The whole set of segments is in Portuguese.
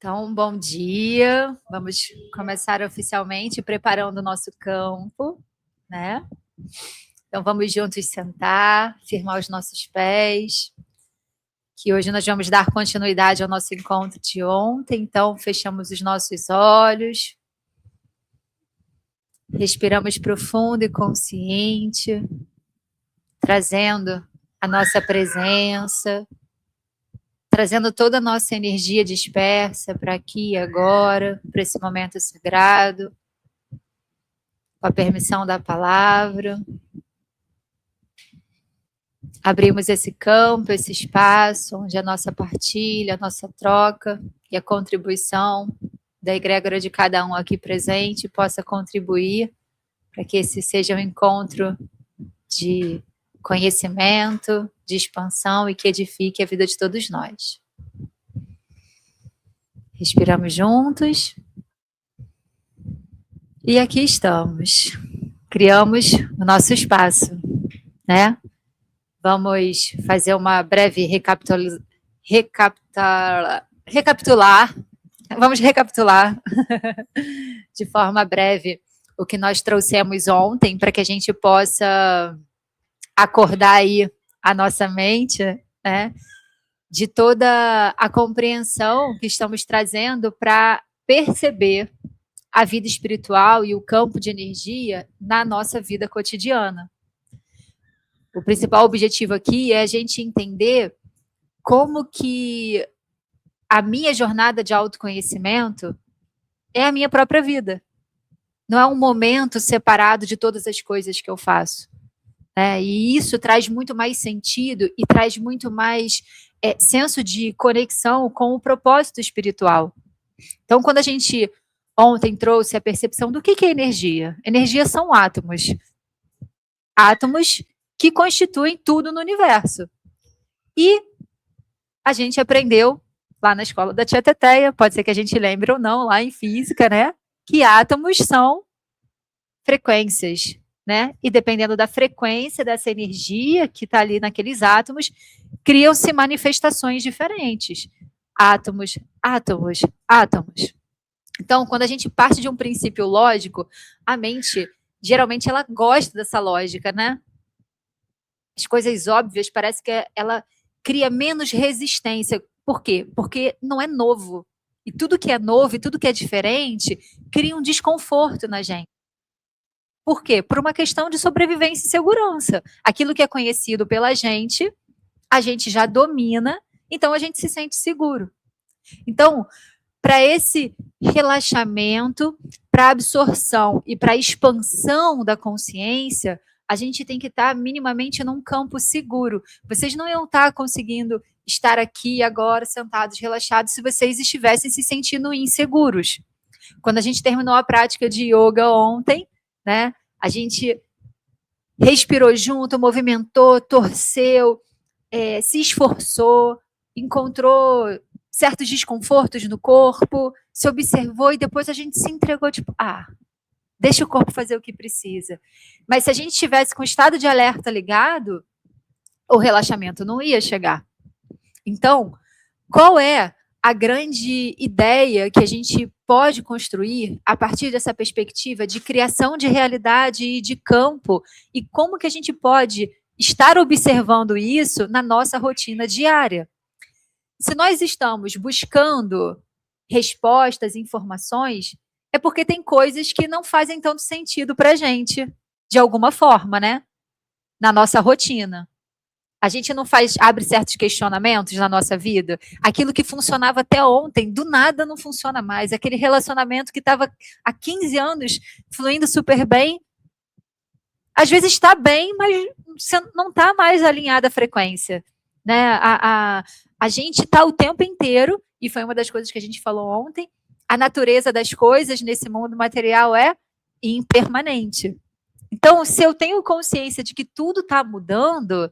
Então, bom dia. Vamos começar oficialmente preparando o nosso campo, né? Então, vamos juntos sentar, firmar os nossos pés, que hoje nós vamos dar continuidade ao nosso encontro de ontem. Então, fechamos os nossos olhos, respiramos profundo e consciente, trazendo a nossa presença, trazendo toda a nossa energia dispersa para aqui e agora, para esse momento sagrado, com a permissão da palavra. Abrimos esse campo, esse espaço, onde a nossa partilha, a nossa troca e a contribuição da egrégora de cada um aqui presente possa contribuir para que esse seja um encontro de conhecimento, de expansão e que edifique a vida de todos nós. Respiramos juntos. E aqui estamos. Criamos o nosso espaço, né? Vamos fazer uma breve recapitular. Vamos recapitular de forma breve o que nós trouxemos ontem para que a gente possa acordar aí a nossa mente, né? De toda a compreensão que estamos trazendo para perceber a vida espiritual e o campo de energia na nossa vida cotidiana. O principal objetivo aqui é a gente entender como que a minha jornada de autoconhecimento é a minha própria vida. Não é um momento separado de todas as coisas que eu faço. E isso traz muito mais sentido e traz muito mais senso de conexão com o propósito espiritual. Então, quando a gente ontem trouxe a percepção do que é energia? Energia são átomos. Átomos que constituem tudo no universo. E a gente aprendeu lá na escola da Tia Teteia, pode ser que a gente lembre ou não, lá em física, né? Que átomos são frequências, né? E dependendo da frequência dessa energia que está ali naqueles átomos, criam-se manifestações diferentes. Átomos, átomos, átomos. Então, quando a gente parte de um princípio lógico, a mente, geralmente, ela gosta dessa lógica, né? As coisas óbvias, parece que ela cria menos resistência. Por quê? Porque não é novo. E tudo que é novo e tudo que é diferente cria um desconforto na gente. Por quê? Por uma questão de sobrevivência e segurança. Aquilo que é conhecido pela gente, a gente já domina, então a gente se sente seguro. Então, para esse relaxamento, para a absorção e para a expansão da consciência, a gente tem que estar minimamente num campo seguro. Vocês não iam estar conseguindo estar aqui agora, sentados, relaxados, se vocês estivessem se sentindo inseguros. Quando a gente terminou a prática de yoga ontem, né, a gente respirou junto, movimentou, torceu, se esforçou, encontrou certos desconfortos no corpo, se observou e depois a gente se entregou, tipo, deixa o corpo fazer o que precisa. Mas se a gente estivesse com o estado de alerta ligado, o relaxamento não ia chegar. Então, qual é a grande ideia que a gente pode construir a partir dessa perspectiva de criação de realidade e de campo? E como que a gente pode estar observando isso na nossa rotina diária? Se nós estamos buscando respostas, informações, é porque tem coisas que não fazem tanto sentido para a gente, de alguma forma, né? Na nossa rotina. A gente não abre certos questionamentos na nossa vida. Aquilo que funcionava até ontem, do nada não funciona mais. Aquele relacionamento que estava há 15 anos fluindo super bem, às vezes está bem, mas não está mais alinhada a frequência. Né? A gente está o tempo inteiro, e foi uma das coisas que a gente falou ontem, a natureza das coisas nesse mundo material é impermanente. Então, se eu tenho consciência de que tudo está mudando,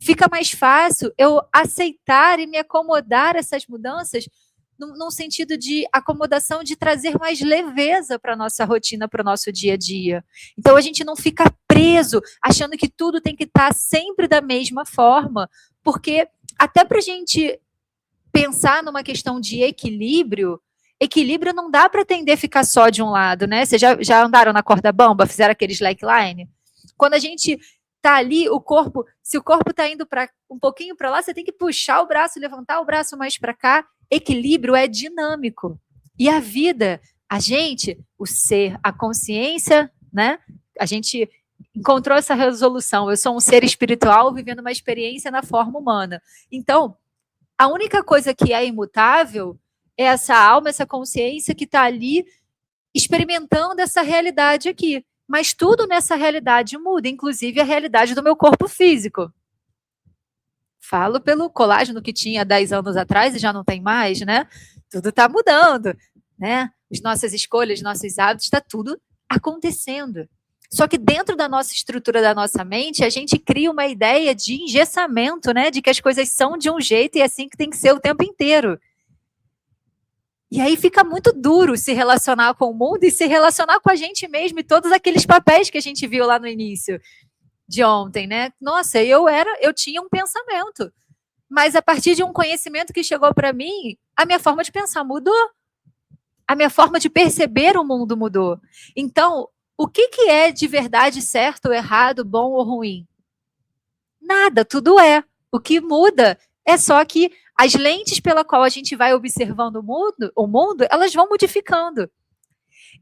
fica mais fácil eu aceitar e me acomodar a essas mudanças num sentido de acomodação, de trazer mais leveza para a nossa rotina, para o nosso dia a dia. Então, a gente não fica preso, achando que tudo tem que estar sempre da mesma forma, porque até para a gente pensar numa questão de equilíbrio, equilíbrio não dá para tender a ficar só de um lado, né? Vocês já andaram na corda bamba, fizeram aquele slackline? Quando a gente tá ali, o corpo, se o corpo tá indo um pouquinho para lá, você tem que puxar o braço, levantar o braço mais para cá. Equilíbrio é dinâmico. E a vida, a gente, o ser, a consciência, né? A gente encontrou essa resolução. Eu sou um ser espiritual vivendo uma experiência na forma humana. Então, a única coisa que é imutável é essa alma, essa consciência que está ali experimentando essa realidade aqui. Mas tudo nessa realidade muda, inclusive a realidade do meu corpo físico. Falo pelo colágeno que tinha 10 anos atrás e já não tem mais, né? Tudo está mudando, né? As nossas escolhas, nossos hábitos, está tudo acontecendo. Só que dentro da nossa estrutura da nossa mente, a gente cria uma ideia de engessamento, né? De que as coisas são de um jeito e é assim que tem que ser o tempo inteiro. E aí fica muito duro se relacionar com o mundo e se relacionar com a gente mesmo e todos aqueles papéis que a gente viu lá no início de ontem, né? Nossa, eu tinha um pensamento, mas a partir de um conhecimento que chegou para mim, a minha forma de pensar mudou. A minha forma de perceber o mundo mudou. Então, o que é de verdade certo ou errado, bom ou ruim? Nada, tudo é. O que muda é só que as lentes pela qual a gente vai observando o mundo, elas vão modificando.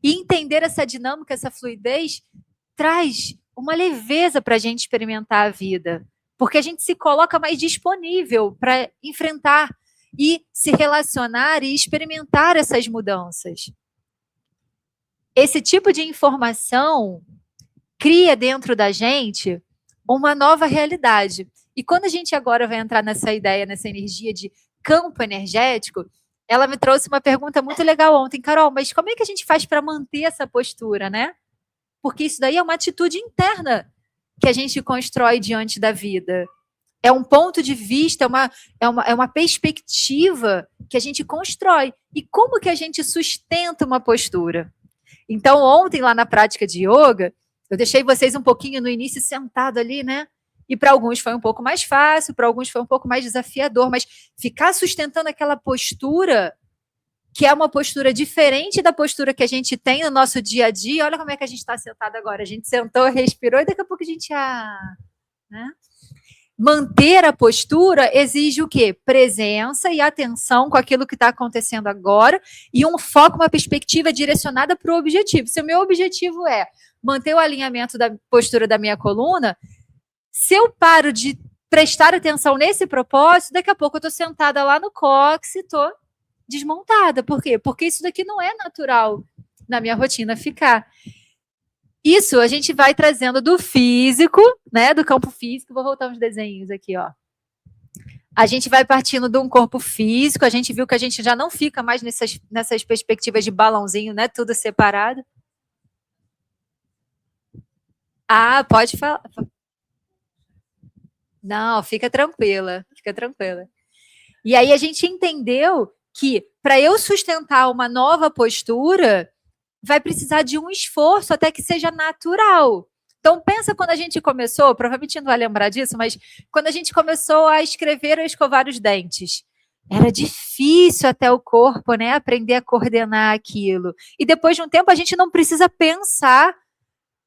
E entender essa dinâmica, essa fluidez, traz uma leveza para a gente experimentar a vida. Porque a gente se coloca mais disponível para enfrentar e se relacionar e experimentar essas mudanças. Esse tipo de informação cria dentro da gente uma nova realidade. E quando a gente agora vai entrar nessa ideia, nessa energia de campo energético, ela me trouxe uma pergunta muito legal ontem. Carol, mas como é que a gente faz para manter essa postura, né? Porque isso daí é uma atitude interna que a gente constrói diante da vida. É um ponto de vista, é uma perspectiva que a gente constrói. E como que a gente sustenta uma postura? Então, ontem, lá na prática de yoga, eu deixei vocês um pouquinho no início sentado ali, né? E para alguns foi um pouco mais fácil, para alguns foi um pouco mais desafiador, mas ficar sustentando aquela postura, que é uma postura diferente da postura que a gente tem no nosso dia a dia. Olha como é que a gente está sentado agora. A gente sentou, respirou e daqui a pouco a gente... né? Manter a postura exige o quê? Presença e atenção com aquilo que está acontecendo agora e um foco, uma perspectiva direcionada para o objetivo. Se o meu objetivo é manter o alinhamento da postura da minha coluna, se eu paro de prestar atenção nesse propósito, daqui a pouco eu estou sentada lá no cóccix e estou desmontada. Por quê? Porque isso daqui não é natural na minha rotina ficar. Isso a gente vai trazendo do físico, né, do campo físico. Vou voltar uns desenhos aqui, ó. A gente vai partindo de um corpo físico, a gente viu que a gente já não fica mais nessas perspectivas de balãozinho, né, tudo separado. Ah, pode falar. Não, fica tranquila, fica tranquila. E aí a gente entendeu que para eu sustentar uma nova postura, vai precisar de um esforço até que seja natural. Então, pensa quando a gente começou, provavelmente não vai lembrar disso, mas quando a gente começou a escrever ou escovar os dentes, era difícil até o corpo, né, aprender a coordenar aquilo. E depois de um tempo, a gente não precisa pensar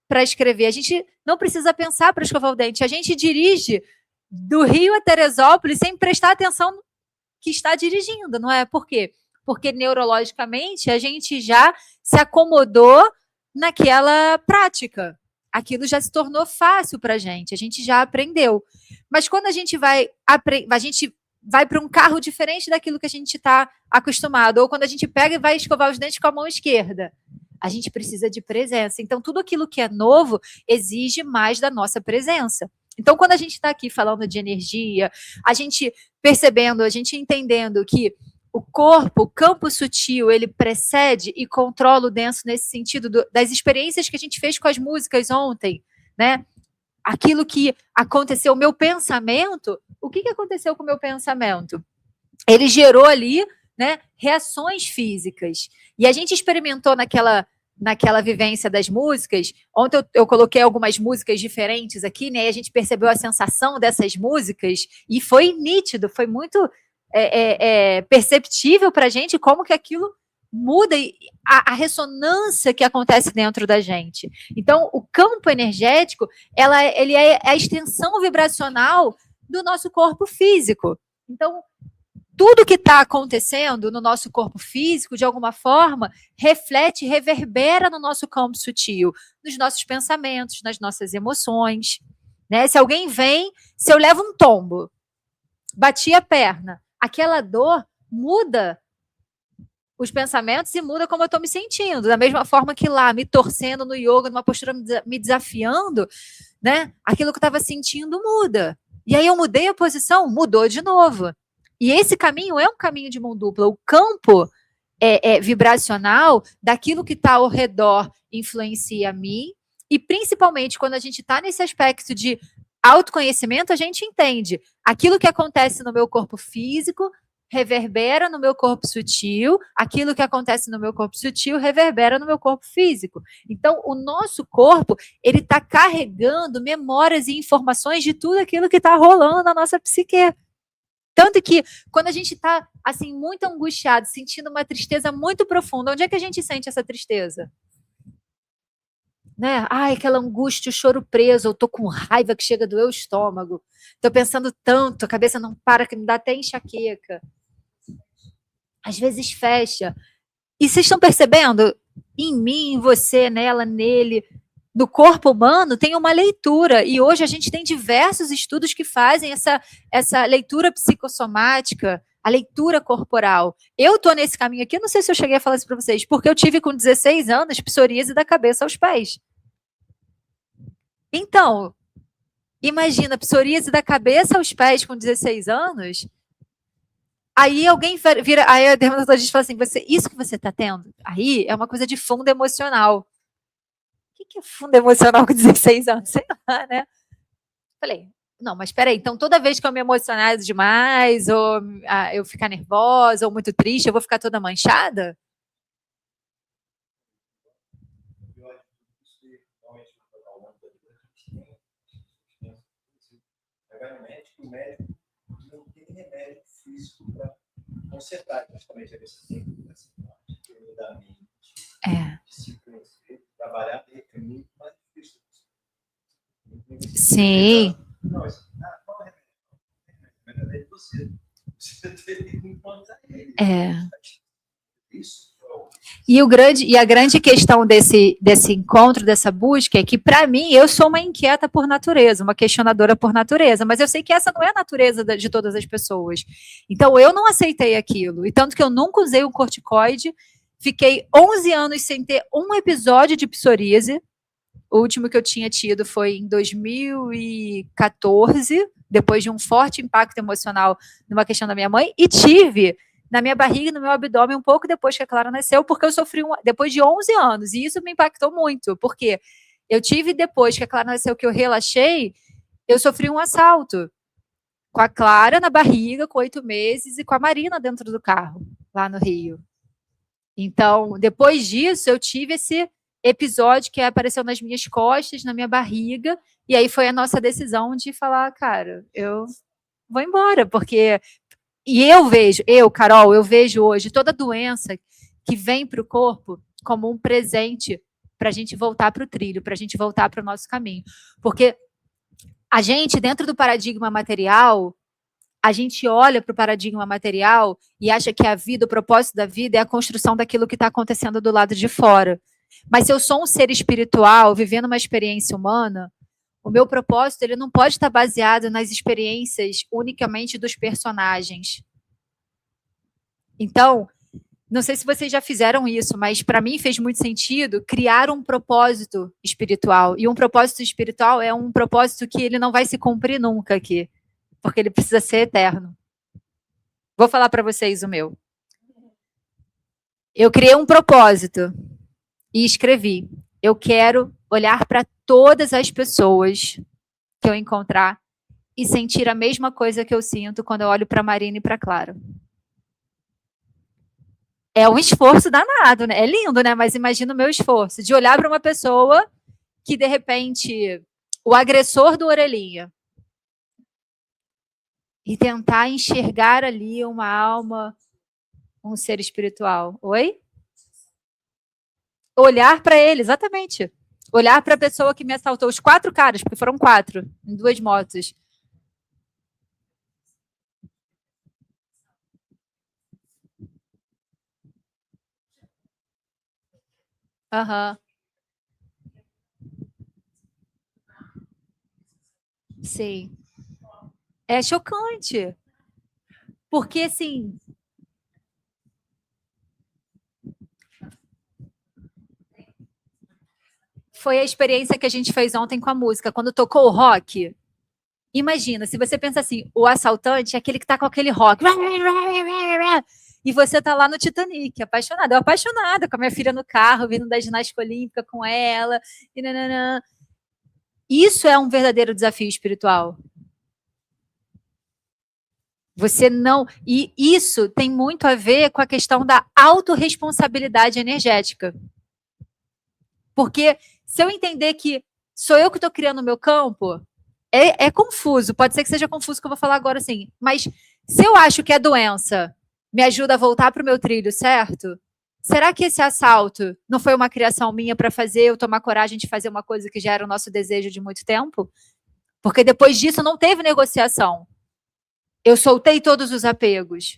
para escrever, a gente não precisa pensar para escovar o dente, a gente dirige do Rio a Teresópolis sem prestar atenção no que está dirigindo, não é? Por quê? Porque neurologicamente a gente já se acomodou naquela prática. Aquilo já se tornou fácil para a gente já aprendeu. Mas quando a gente vai para um carro diferente daquilo que a gente está acostumado, ou quando a gente pega e vai escovar os dentes com a mão esquerda, a gente precisa de presença. Então, tudo aquilo que é novo exige mais da nossa presença. Então, quando a gente está aqui falando de energia, a gente percebendo, a gente entendendo que o corpo, o campo sutil, ele precede e controla o denso nesse sentido das experiências que a gente fez com as músicas ontem, né? Aquilo que aconteceu, o meu pensamento, o que aconteceu com o meu pensamento? Ele gerou ali, né, reações físicas. E a gente experimentou naquela vivência das músicas. Ontem eu coloquei algumas músicas diferentes aqui, né? E a gente percebeu a sensação dessas músicas e foi nítido, foi muito perceptível para a gente como que aquilo muda a ressonância que acontece dentro da gente. Então, o campo energético, ele é a extensão vibracional do nosso corpo físico. Então, tudo que está acontecendo no nosso corpo físico, de alguma forma, reflete, reverbera no nosso campo sutil, nos nossos pensamentos, nas nossas emoções. Né? Se alguém vem, se eu levo um tombo, bati a perna, aquela dor muda os pensamentos e muda como eu estou me sentindo. Da mesma forma que lá, me torcendo no yoga, numa postura me desafiando, né? Aquilo que eu estava sentindo muda. E aí eu mudei a posição, mudou de novo. E esse caminho é um caminho de mão dupla. O campo vibracional daquilo que está ao redor influencia a mim. E principalmente quando a gente está nesse aspecto de autoconhecimento, a gente entende aquilo que acontece no meu corpo físico reverbera no meu corpo sutil, aquilo que acontece no meu corpo sutil reverbera no meu corpo físico. Então, o nosso corpo, ele está carregando memórias e informações de tudo aquilo que está rolando na nossa psique. Tanto que, quando a gente está, assim, muito angustiado, sentindo uma tristeza muito profunda, onde é que a gente sente essa tristeza? Né? Ai, aquela angústia, o choro preso, eu tô com raiva que chega a doer o estômago. Tô pensando tanto, a cabeça não para, que me dá até enxaqueca. Às vezes fecha. E vocês estão percebendo? Em mim, em você, nela, nele, no corpo humano, tem uma leitura. E hoje a gente tem diversos estudos que fazem essa leitura psicossomática, a leitura corporal. Eu estou nesse caminho aqui, eu não sei se eu cheguei a falar isso para vocês, porque eu tive com 16 anos psoríase da cabeça aos pés. Então, imagina, psoríase da cabeça aos pés com 16 anos. Aí alguém vira, aí a dermatologista fala assim, isso que você está tendo aí é uma coisa de fundo emocional. O que é fundo emocional com 16 anos? Sei lá, né? Falei, não, mas peraí, então toda vez que eu me emocionar demais, ou eu ficar nervosa, ou muito triste, eu vou ficar toda manchada? O médico não tem remédio físico para consertar justamente a questão da mente, de se conhecer, trabalhar é muito mais difícil. Sim. Não, qual é o remédio? Você tem que encontrar ele. Isso. E a grande questão desse encontro, dessa busca, é que, para mim, eu sou uma inquieta por natureza, uma questionadora por natureza, mas eu sei que essa não é a natureza de todas as pessoas. Então, eu não aceitei aquilo. E tanto que eu nunca usei um corticoide, fiquei 11 anos sem ter um episódio de psoríase. O último que eu tinha tido foi em 2014, depois de um forte impacto emocional numa questão da minha mãe, e tive na minha barriga e no meu abdômen um pouco depois que a Clara nasceu, porque eu sofri depois de 11 anos, e isso me impactou muito, porque eu tive depois que a Clara nasceu, que eu relaxei, eu sofri um assalto com a Clara na barriga, com 8 meses, e com a Marina dentro do carro, lá no Rio. Então, depois disso, eu tive esse episódio que apareceu nas minhas costas, na minha barriga, e aí foi a nossa decisão de falar, cara, eu vou embora, porque... E Carol, eu vejo hoje toda doença que vem para o corpo como um presente para a gente voltar para o trilho, para a gente voltar para o nosso caminho. Porque a gente, dentro do paradigma material, a gente olha para o paradigma material e acha que a vida, o propósito da vida é a construção daquilo que está acontecendo do lado de fora. Mas se eu sou um ser espiritual, vivendo uma experiência humana, o meu propósito ele não pode estar baseado nas experiências unicamente dos personagens. Então, não sei se vocês já fizeram isso, mas para mim fez muito sentido criar um propósito espiritual. E um propósito espiritual é um propósito que ele não vai se cumprir nunca aqui, porque ele precisa ser eterno. Vou falar para vocês o meu. Eu criei um propósito e escrevi: eu quero olhar para todas as pessoas que eu encontrar e sentir a mesma coisa que eu sinto quando eu olho para a Marina e para a Clara. É um esforço danado, né? É lindo, né? Mas imagina o meu esforço de olhar para uma pessoa que, de repente, o agressor do Orelhinha e tentar enxergar ali uma alma, um ser espiritual. Oi? Olhar para ele, exatamente. Olhar para a pessoa que me assaltou, os 4 caras, porque foram 4, em 2 motos. Aham. Sim. É chocante. Porque, assim, foi a experiência que a gente fez ontem com a música. Quando tocou o rock, imagina, se você pensa assim, o assaltante é aquele que tá com aquele rock. E você tá lá no Titanic, apaixonada. Eu apaixonada com a minha filha no carro, vindo da ginástica olímpica com ela. E nananã. Isso é um verdadeiro desafio espiritual. Você não. E isso tem muito a ver com a questão da autorresponsabilidade energética. Porque se eu entender que sou eu que estou criando o meu campo, é confuso. Pode ser que seja confuso o que eu vou falar agora, assim. Mas se eu acho que a doença me ajuda a voltar para o meu trilho, certo? Será que esse assalto não foi uma criação minha para fazer eu tomar coragem de fazer uma coisa que já era o nosso desejo de muito tempo? Porque depois disso não teve negociação. Eu soltei todos os apegos.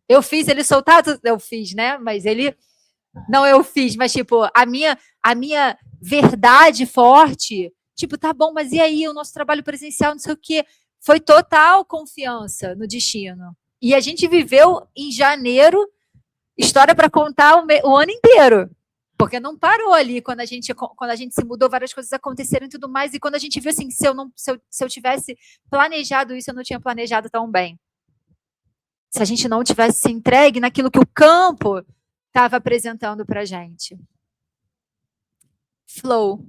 Eu fiz ele soltar, eu fiz, né? Mas ele não, eu fiz, mas tipo, a minha verdade forte, tipo, tá bom, mas e aí o nosso trabalho presencial, não sei o quê, foi total confiança no destino. E a gente viveu em janeiro história para contar o ano inteiro. Porque não parou ali quando a gente se mudou, várias coisas aconteceram e tudo mais. E quando a gente viu assim, se eu tivesse planejado isso, eu não tinha planejado tão bem. Se a gente não tivesse se entregue naquilo que o campo estava apresentando para a gente. Flow.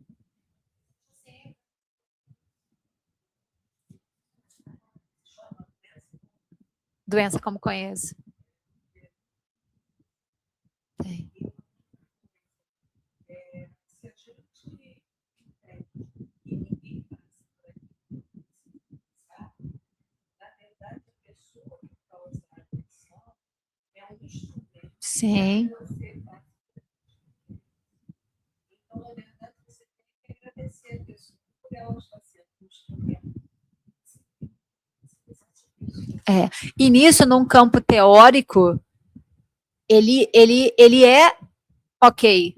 Doença como conheço. Tem. Sim. É. E nisso, num campo teórico, ele é ok.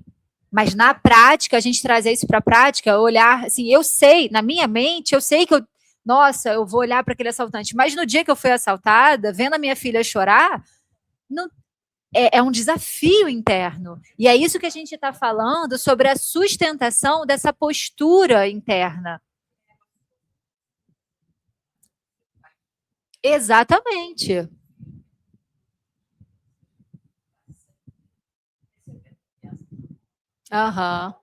Mas na prática, a gente trazer isso para a prática, olhar, assim, eu sei, na minha mente, eu sei que nossa, eu vou olhar para aquele assaltante. Mas no dia que eu fui assaltada, vendo a minha filha chorar, não, é um desafio interno. E é isso que a gente está falando sobre a sustentação dessa postura interna. Exatamente. Aham.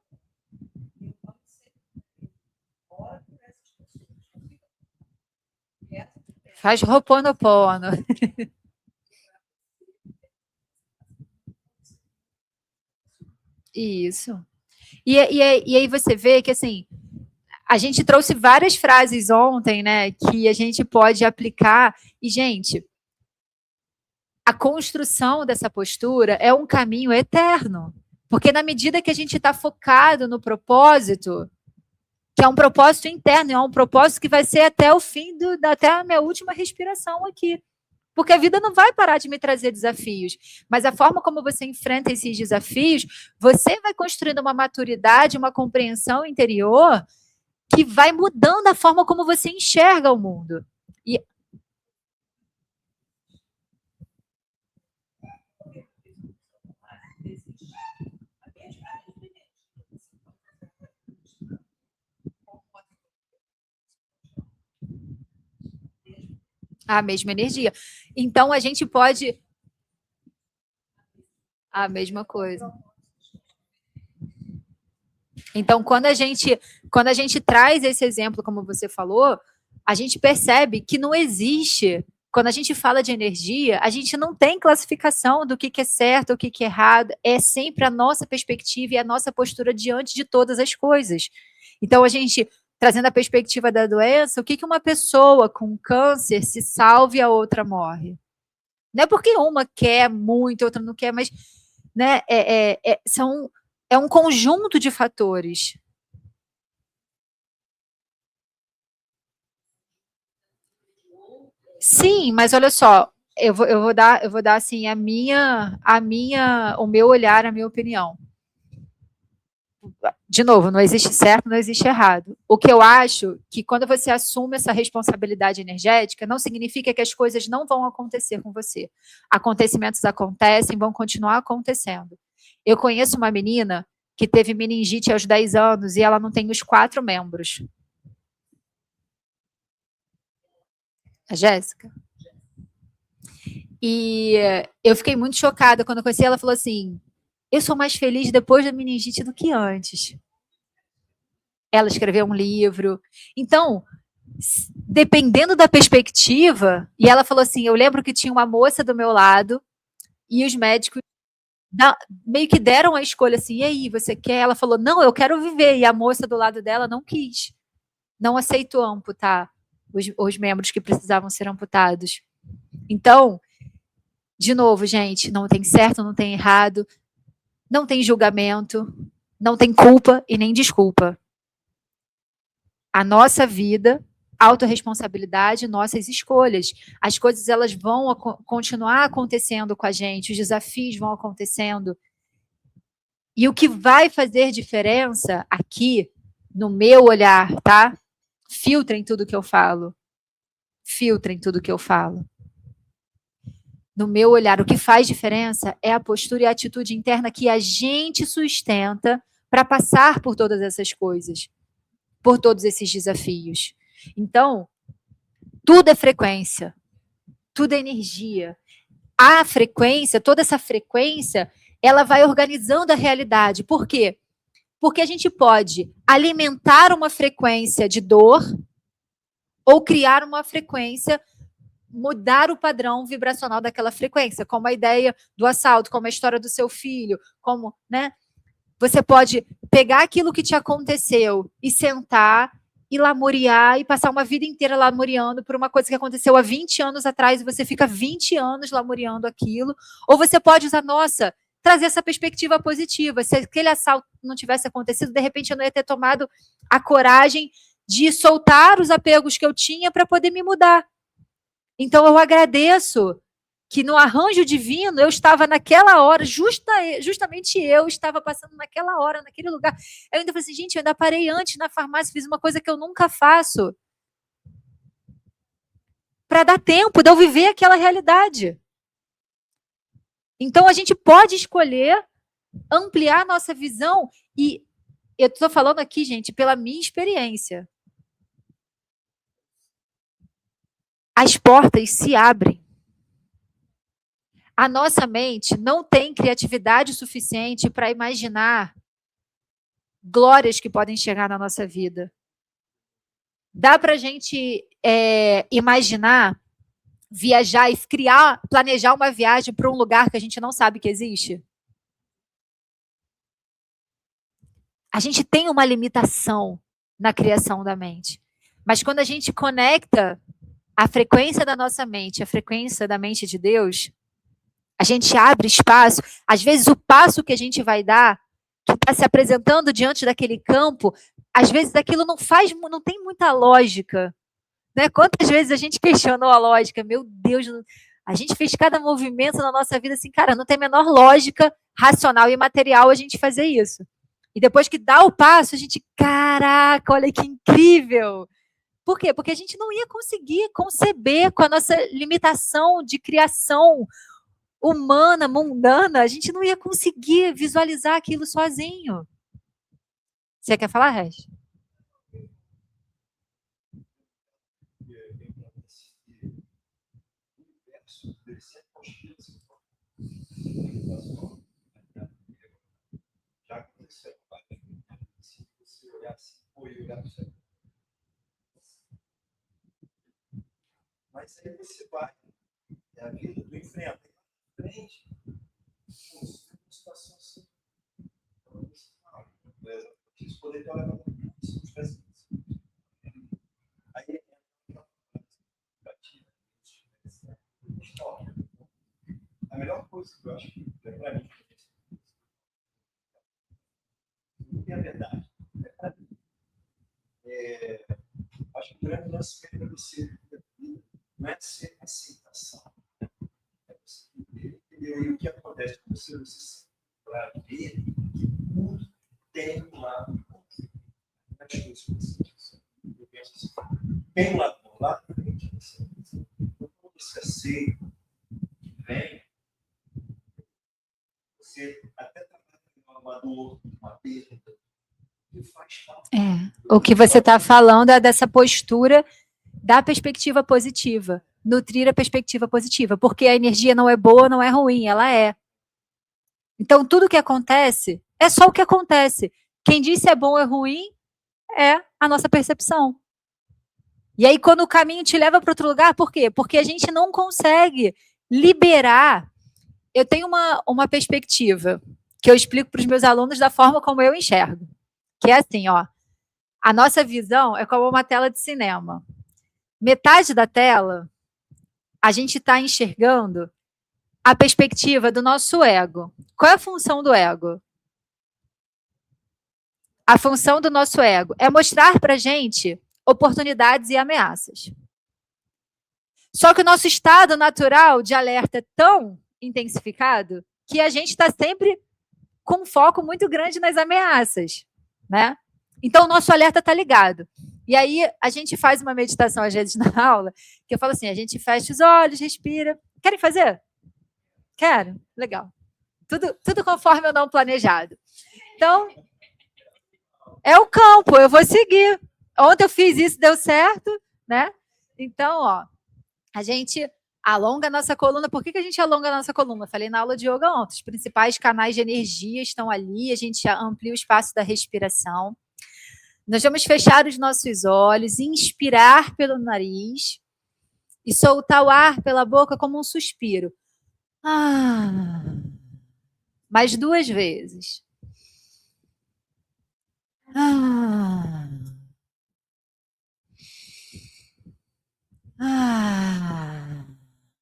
Faz Ho'oponopono. Isso. E aí você vê que, assim, a gente trouxe várias frases ontem, né, que a gente pode aplicar. E, gente, a construção dessa postura é um caminho eterno. Porque na medida que a gente está focado no propósito, que é um propósito interno, é um propósito que vai ser até o fim, até a minha última respiração aqui. Porque a vida não vai parar de me trazer desafios. Mas a forma como você enfrenta esses desafios, você vai construindo uma maturidade, uma compreensão interior que vai mudando a forma como você enxerga o mundo. E a mesma energia. Então a gente pode a mesma coisa. Então quando a gente traz esse exemplo, como você falou, a gente percebe que não existe. Quando a gente fala de energia, a gente não tem classificação do que é certo, o que é errado. É sempre a nossa perspectiva e a nossa postura diante de todas as coisas. Então a gente trazendo a perspectiva da doença, o que uma pessoa com câncer se salve e a outra morre? Não é porque uma quer muito, a outra não quer, mas né, é um conjunto de fatores. Sim, mas olha só, eu vou dar assim o meu olhar, a minha opinião. De novo, não existe certo, não existe errado. O que eu acho que quando você assume essa responsabilidade energética, não significa que as coisas não vão acontecer com você. Acontecimentos acontecem, vão continuar acontecendo. Eu conheço uma menina que teve meningite aos 10 anos e ela não tem os 4 membros. A Jéssica? E eu fiquei muito chocada quando eu conheci ela. Falou assim: eu sou mais feliz depois da meningite do que antes. Ela escreveu um livro. Então, dependendo da perspectiva, e ela falou assim: eu lembro que tinha uma moça do meu lado e os médicos meio que deram a escolha assim: e aí, você quer? Ela falou: não, eu quero viver. E a moça do lado dela não quis, não aceitou amputar os membros que precisavam ser amputados. Então, de novo, gente, não tem certo, não tem errado, não tem julgamento, não tem culpa e nem desculpa. A nossa vida, autorresponsabilidade, nossas escolhas. As coisas elas vão continuar acontecendo com a gente, os desafios vão acontecendo. E o que vai fazer diferença aqui, no meu olhar, tá? Filtrem tudo que eu falo. Filtrem tudo que eu falo. No meu olhar, o que faz diferença é a postura e a atitude interna que a gente sustenta para passar por todas essas coisas, por todos esses desafios. Então, tudo é frequência, tudo é energia. A frequência, toda essa frequência, ela vai organizando a realidade. Por quê? Porque a gente pode alimentar uma frequência de dor ou criar uma frequência, mudar o padrão vibracional daquela frequência, como a ideia do assalto, como a história do seu filho, como, né? Você pode pegar aquilo que te aconteceu e sentar e lamuriar e passar uma vida inteira lamuriando por uma coisa que aconteceu há 20 anos atrás e você fica 20 anos lamuriando aquilo. Ou você pode usar, nossa, trazer essa perspectiva positiva. Se aquele assalto não tivesse acontecido, de repente eu não ia ter tomado a coragem de soltar os apegos que eu tinha para poder me mudar. Então eu agradeço que no arranjo divino eu estava naquela hora, justamente eu estava passando naquela hora, naquele lugar. Eu ainda falei assim, gente, eu ainda parei antes na farmácia, fiz uma coisa que eu nunca faço. Para dar tempo de eu viver aquela realidade. Então a gente pode escolher ampliar a nossa visão e eu estou falando aqui, gente, pela minha experiência. As portas se abrem. A nossa mente não tem criatividade suficiente para imaginar glórias que podem chegar na nossa vida. Dá para a gente imaginar, viajar e planejar uma viagem para um lugar que a gente não sabe que existe? A gente tem uma limitação na criação da mente. Mas quando a gente conecta a frequência da nossa mente, a frequência da mente de Deus, a gente abre espaço. Às vezes o passo que a gente vai dar, que está se apresentando diante daquele campo, às vezes aquilo não tem muita lógica. Né? Quantas vezes a gente questionou a lógica? Meu Deus, a gente fez cada movimento na nossa vida assim, cara, não tem a menor lógica racional e material a gente fazer isso. E depois que dá o passo, a gente, caraca, olha que incrível. Por quê? Porque a gente não ia conseguir conceber com a nossa limitação de criação humana, mundana, a gente não ia conseguir visualizar aquilo sozinho. Você quer falar, Regi? Já aconteceu, se você olhar assim, olhar para o céu. Mas aí você vai, é a vida do enfrenta. Frente, uma situação assim. Isso poder ter olhado se não tivesse. melhor coisa que eu acho que é para mim. É a verdade. Acho que o grande lance é você não é ser aceitação. É você entender o que acontece com você, você para ver que tudo tem um lado bom. Eu penso assim, tem um lado bom lá na frente. Quando você aceita que vem, você até está com uma dor, uma perda. O que você está falando é dessa postura da perspectiva positiva, nutrir a perspectiva positiva, porque a energia não é boa, não é ruim, ela é. Então, tudo que acontece é só o que acontece. Quem disse é bom ou é ruim é a nossa percepção. E aí, quando o caminho te leva para outro lugar, por quê? Porque a gente não consegue liberar. Eu tenho uma perspectiva que eu explico para os meus alunos da forma como eu enxergo. Que é assim, ó, a nossa visão é como uma tela de cinema. Metade da tela, a gente está enxergando a perspectiva do nosso ego. Qual é a função do ego? A função do nosso ego é mostrar para a gente oportunidades e ameaças. Só que o nosso estado natural de alerta é tão intensificado que a gente está sempre com um foco muito grande nas ameaças, né? Então, o nosso alerta está ligado. E aí, a gente faz uma meditação, às vezes, na aula, que eu falo assim, a gente fecha os olhos, respira. Querem fazer? Quero? Legal. Tudo conforme o não planejado. Então, é o campo, eu vou seguir. Ontem eu fiz isso, deu certo, né? Então, ó, a gente alonga a nossa coluna. Por que a gente alonga a nossa coluna? Eu falei na aula de yoga ontem. Os principais canais de energia estão ali. A gente amplia o espaço da respiração. Nós vamos fechar os nossos olhos, inspirar pelo nariz e soltar o ar pela boca como um suspiro. Mais 2 vezes.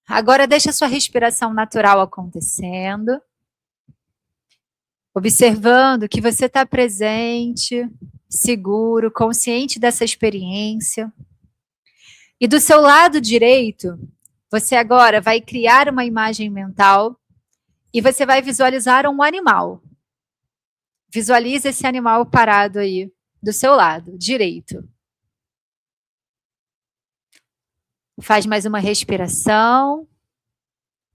Agora deixa a sua respiração natural acontecendo, observando que você está presente, seguro, consciente dessa experiência. E do seu lado direito, você agora vai criar uma imagem mental e você vai visualizar um animal. Visualize esse animal parado aí, do seu lado direito. Faz mais uma respiração.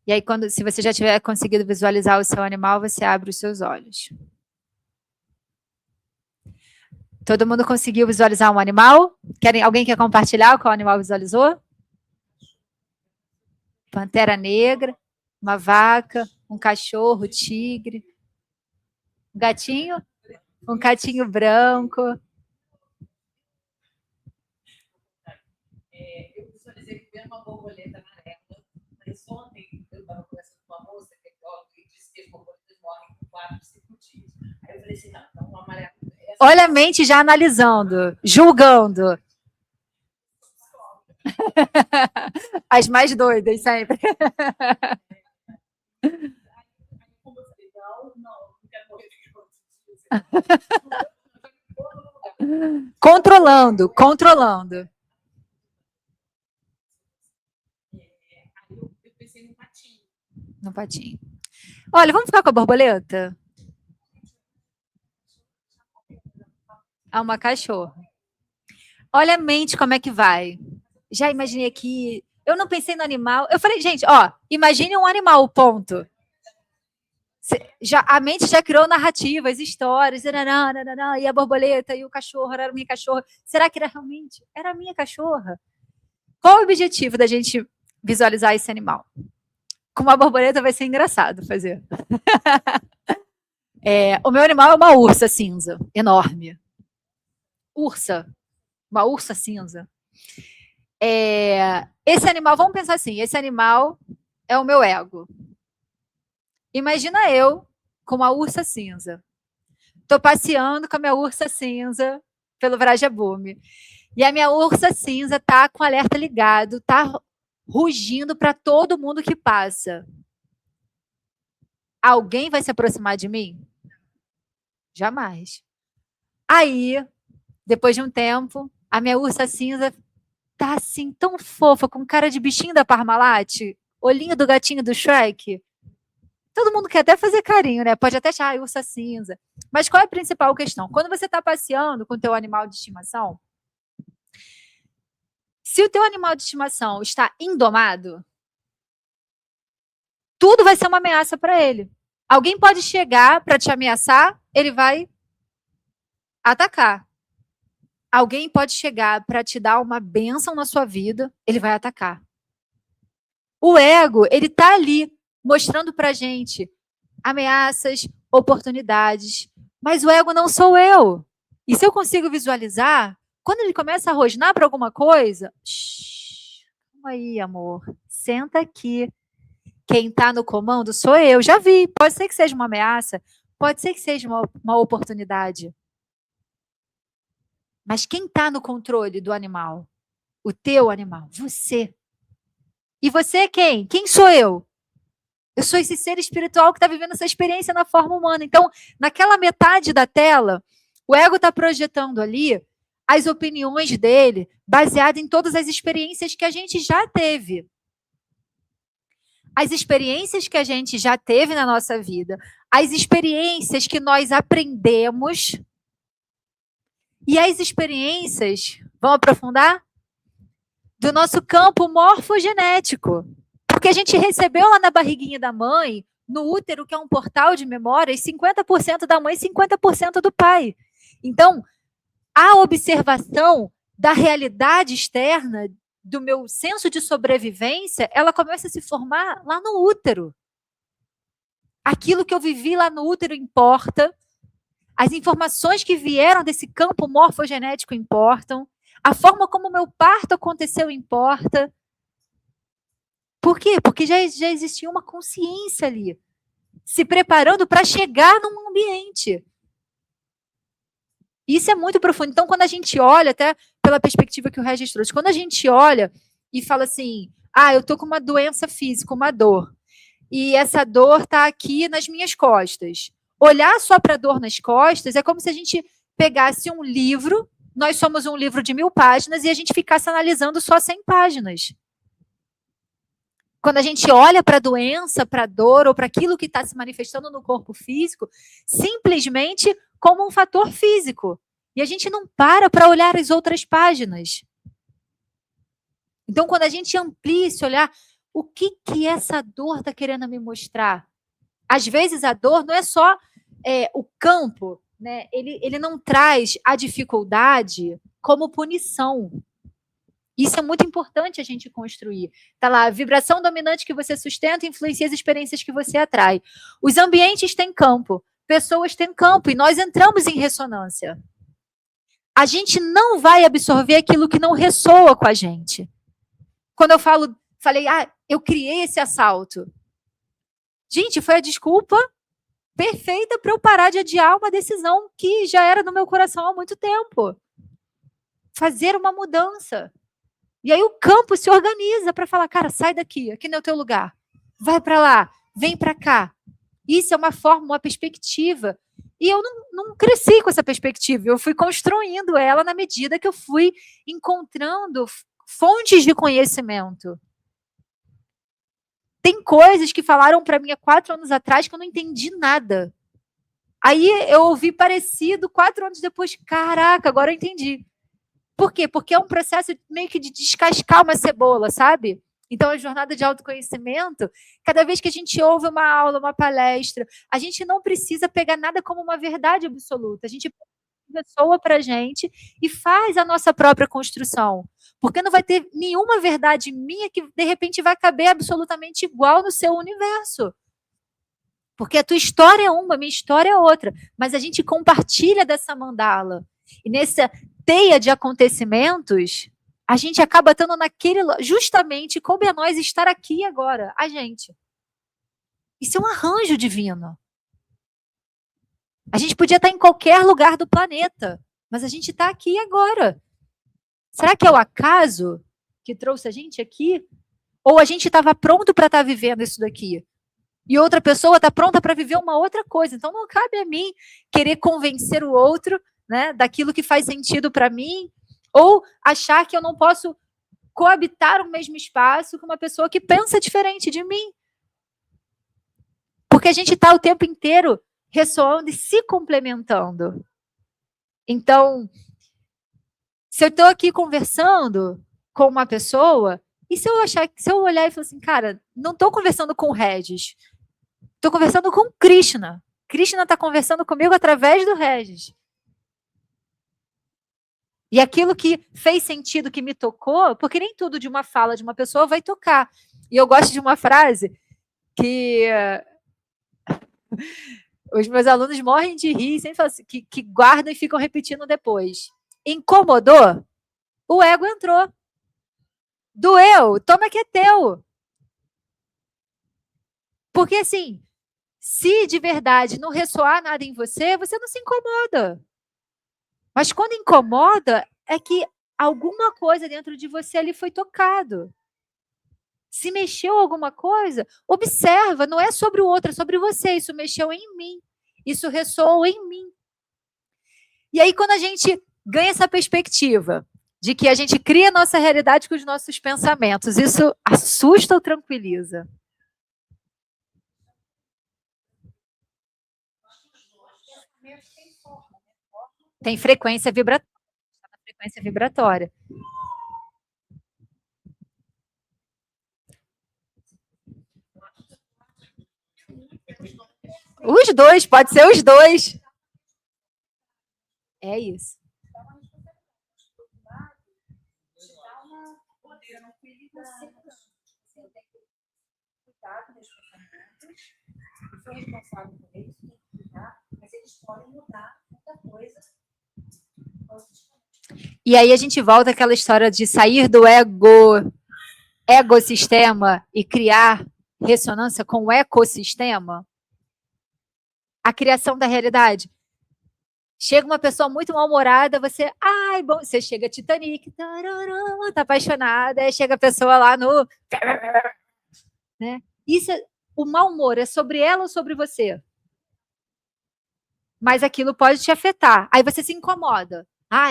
E aí, se você já tiver conseguido visualizar o seu animal, você abre os seus olhos. Todo mundo conseguiu visualizar um animal? Alguém quer compartilhar qual animal visualizou? Pantera negra, uma vaca, um cachorro, tigre, um gatinho, um gatinho branco. Eu visualizei primeiro uma borboleta amarela, mas ontem eu estava conversando com uma moça que é bióloga e disse que as borboletas morrem por 4, 5 dias. Aí eu falei assim, não, então uma amarela. Olha a mente já analisando, julgando. As mais doidas, sempre. Como eu falei, não quero morrer de Controlando. Aí eu pensei no patinho. No patinho. Olha, vamos ficar com a borboleta? Uma cachorra. Olha a mente como é que vai. Já imaginei aqui. Eu não pensei no animal. Eu falei, gente, ó, imagine um animal, ponto. A mente já criou narrativas, histórias, e a borboleta e o cachorro, era a minha cachorra. Será que era realmente? Era a minha cachorra? Qual o objetivo da gente visualizar esse animal? Com uma borboleta vai ser engraçado fazer. O meu animal é uma ursa cinza, enorme. Uma ursa cinza. Esse animal, vamos pensar assim, esse animal é o meu ego. Imagina eu com uma ursa cinza. Estou passeando com a minha ursa cinza pelo Vrajabume. E a minha ursa cinza está com o alerta ligado, está rugindo para todo mundo que passa. alguém vai se aproximar de mim? Jamais. Aí, depois de um tempo, a minha ursa cinza tá assim, tão fofa, com cara de bichinho da Parmalat, olhinho do gatinho do Shrek. Todo mundo quer até fazer carinho, né? Pode até achar ursa cinza. Mas qual é a principal questão? Quando você está passeando com o teu animal de estimação, se o teu animal de estimação está indomado, tudo vai ser uma ameaça para ele. Alguém pode chegar para te ameaçar, ele vai atacar. Alguém pode chegar para te dar uma bênção na sua vida, ele vai atacar. O ego, ele tá ali mostrando pra gente ameaças, oportunidades, mas o ego não sou eu. E se eu consigo visualizar, quando ele começa a rosnar para alguma coisa, calma aí, amor, senta aqui. Quem tá no comando sou eu, já vi. Pode ser que seja uma ameaça, pode ser que seja uma oportunidade. Mas quem está no controle do animal? O teu animal, você. E você é quem? Quem sou eu? Eu sou esse ser espiritual que está vivendo essa experiência na forma humana. Então, naquela metade da tela, o ego está projetando ali as opiniões dele, baseado em todas as experiências que a gente já teve. As experiências que a gente já teve na nossa vida, as experiências que nós aprendemos. E as experiências, vamos aprofundar? Do nosso campo morfogenético. Porque a gente recebeu lá na barriguinha da mãe, no útero, que é um portal de memórias, 50% da mãe e 50% do pai. Então, a observação da realidade externa, do meu senso de sobrevivência, ela começa a se formar lá no útero. Aquilo que eu vivi lá no útero importa. As informações que vieram desse campo morfogenético importam. A forma como o meu parto aconteceu importa. Por quê? Porque já existia uma consciência ali, se preparando para chegar num ambiente. Isso é muito profundo. Então, quando a gente olha, até pela perspectiva que o Regis trouxe, quando a gente olha e fala assim, eu estou com uma doença física, uma dor, e essa dor está aqui nas minhas costas. Olhar só para a dor nas costas é como se a gente pegasse um livro, nós somos um livro de 1000 páginas, e a gente ficasse analisando só 100 páginas. Quando a gente olha para a doença, para a dor, ou para aquilo que está se manifestando no corpo físico, simplesmente como um fator físico. E a gente não para olhar as outras páginas. Então, quando a gente amplia esse olhar, o que essa dor está querendo me mostrar? Às vezes a dor não é só o campo, né? Ele não traz a dificuldade como punição. Isso é muito importante a gente construir. Está lá, a vibração dominante que você sustenta influencia as experiências que você atrai. Os ambientes têm campo, pessoas têm campo, e nós entramos em ressonância. A gente não vai absorver aquilo que não ressoa com a gente. Quando eu falei, eu criei esse assalto. Gente, foi a desculpa perfeita para eu parar de adiar uma decisão que já era no meu coração há muito tempo. Fazer uma mudança. E aí o campo se organiza para falar, cara, sai daqui, aqui não é o teu lugar. Vai para lá, vem para cá. Isso é uma forma, uma perspectiva. E eu não cresci com essa perspectiva. Eu fui construindo ela na medida que eu fui encontrando fontes de conhecimento. Tem coisas que falaram para mim há 4 anos atrás que eu não entendi nada. Aí eu ouvi parecido 4 anos depois. Caraca, agora eu entendi. Por quê? Porque é um processo meio que de descascar uma cebola, sabe? Então, a jornada de autoconhecimento, cada vez que a gente ouve uma aula, uma palestra, a gente não precisa pegar nada como uma verdade absoluta. A gente soa para a gente e faz a nossa própria construção. Porque não vai ter nenhuma verdade minha que, de repente, vai caber absolutamente igual no seu universo. Porque a tua história é uma, a minha história é outra. Mas a gente compartilha dessa mandala. E nessa teia de acontecimentos, a gente acaba estando justamente coube a nós estar aqui agora, a gente. Isso é um arranjo divino. A gente podia estar em qualquer lugar do planeta, mas a gente está aqui agora. Será que é o acaso que trouxe a gente aqui? Ou a gente estava pronto para estar vivendo isso daqui? E outra pessoa está pronta para viver uma outra coisa. Então, não cabe a mim querer convencer o outro, né, daquilo que faz sentido para mim, ou achar que eu não posso coabitar o mesmo espaço com uma pessoa que pensa diferente de mim. Porque a gente está o tempo inteiro ressoando e se complementando. Então, se eu estou aqui conversando com uma pessoa, e se eu olhar e falar assim, cara, não estou conversando com o Regis, estou conversando com o Krishna. Krishna está conversando comigo através do Regis. E aquilo que fez sentido, que me tocou, porque nem tudo de uma fala de uma pessoa vai tocar. E eu gosto de uma frase que os meus alunos morrem de rir, sempre falam assim, que guardam e ficam repetindo depois. Incomodou? O ego entrou. Doeu? Toma que é teu. Porque assim, se de verdade não ressoar nada em você, você não se incomoda. Mas quando incomoda, é que alguma coisa dentro de você ali foi tocado. Se mexeu alguma coisa, observa, não é sobre o outro, é sobre você. Isso mexeu em mim. Isso ressoou em mim. E aí, quando a gente ganha essa perspectiva de que a gente cria a nossa realidade com os nossos pensamentos, isso assusta ou tranquiliza? Tem frequência vibratória. Frequência vibratória. Os dois, pode ser os dois. É isso. E aí a gente volta àquela história de sair do egossistema e criar ressonância com o ecossistema. A criação da realidade. Chega uma pessoa muito mal-humorada, você, bom, você chega Titanic, tá apaixonada, aí chega a pessoa lá no, né? Isso, o mau humor é sobre ela ou sobre você? Mas aquilo pode te afetar. Aí você se incomoda.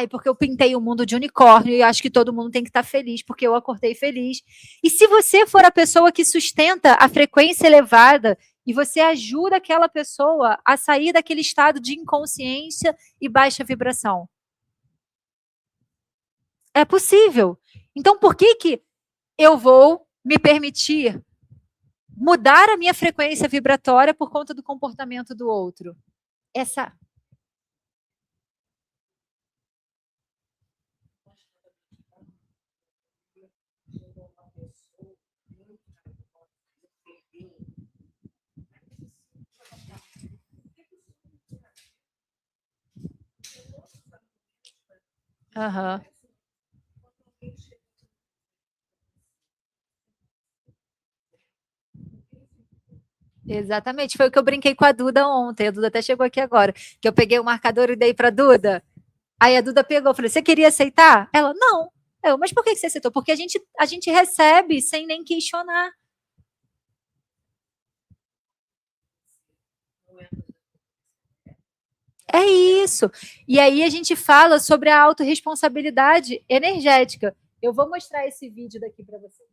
Porque eu pintei o mundo de unicórnio e acho que todo mundo tem que estar feliz porque eu acordei feliz. E se você for a pessoa que sustenta a frequência elevada e você ajuda aquela pessoa a sair daquele estado de inconsciência e baixa vibração? É possível. Então, por que eu vou me permitir mudar a minha frequência vibratória por conta do comportamento do outro? Essa... Aham. Exatamente, foi o que eu brinquei com a Duda ontem. A Duda até chegou aqui agora, que eu peguei o marcador e dei para a Duda. Aí a Duda pegou, falei: "Você queria aceitar?" Ela: "Não." Mas por que você aceitou? Porque a gente recebe sem nem questionar. É isso. E aí a gente fala sobre a autorresponsabilidade energética. Eu vou mostrar esse vídeo daqui para vocês.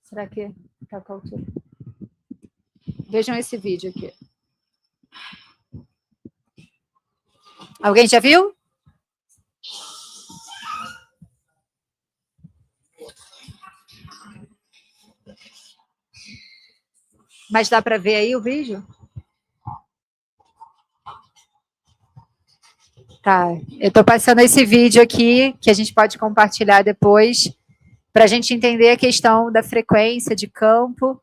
Será que está com a altura? Vejam esse vídeo aqui. Alguém já viu? Mas dá para ver aí o vídeo? Tá, eu estou passando esse vídeo aqui, que a gente pode compartilhar depois, para a gente entender a questão da frequência de campo,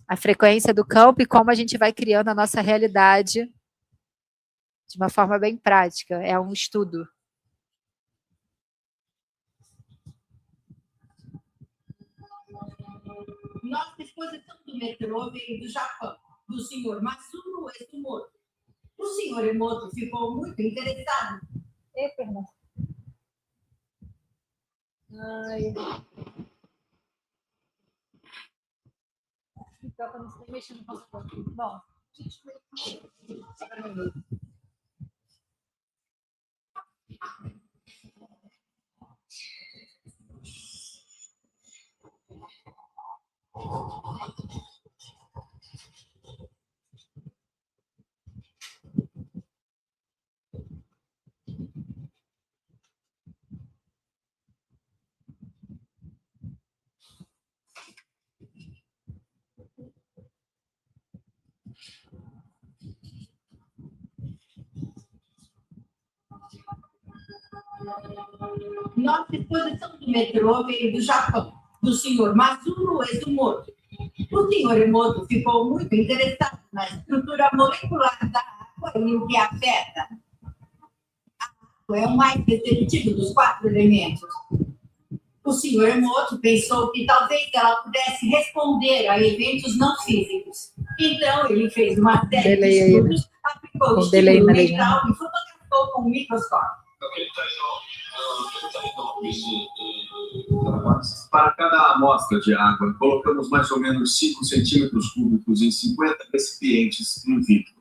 a frequência do campo e como a gente vai criando a nossa realidade de uma forma bem prática. É um estudo. Nossa exposição do metrô veio do Japão, do senhor Masuro no Emoto. O senhor Emoto ficou muito interessado. Fernanda. Ai. Então, quando você está mexendo no computador. Bom, nossa exposição do metrô veio do Japão, do senhor Masuro Emoto. O senhor Emoto ficou muito interessado na estrutura molecular da água e o que afeta. A água é o mais receptivo dos 4 elementos. O senhor Emoto pensou que talvez ela pudesse responder a eventos não físicos. Então, ele fez uma série de estudos, aplicou o estímulo mental e fotografou com um microscópio. Para cada amostra de água, colocamos mais ou menos 5 centímetros cúbicos em 50 recipientes in vitro.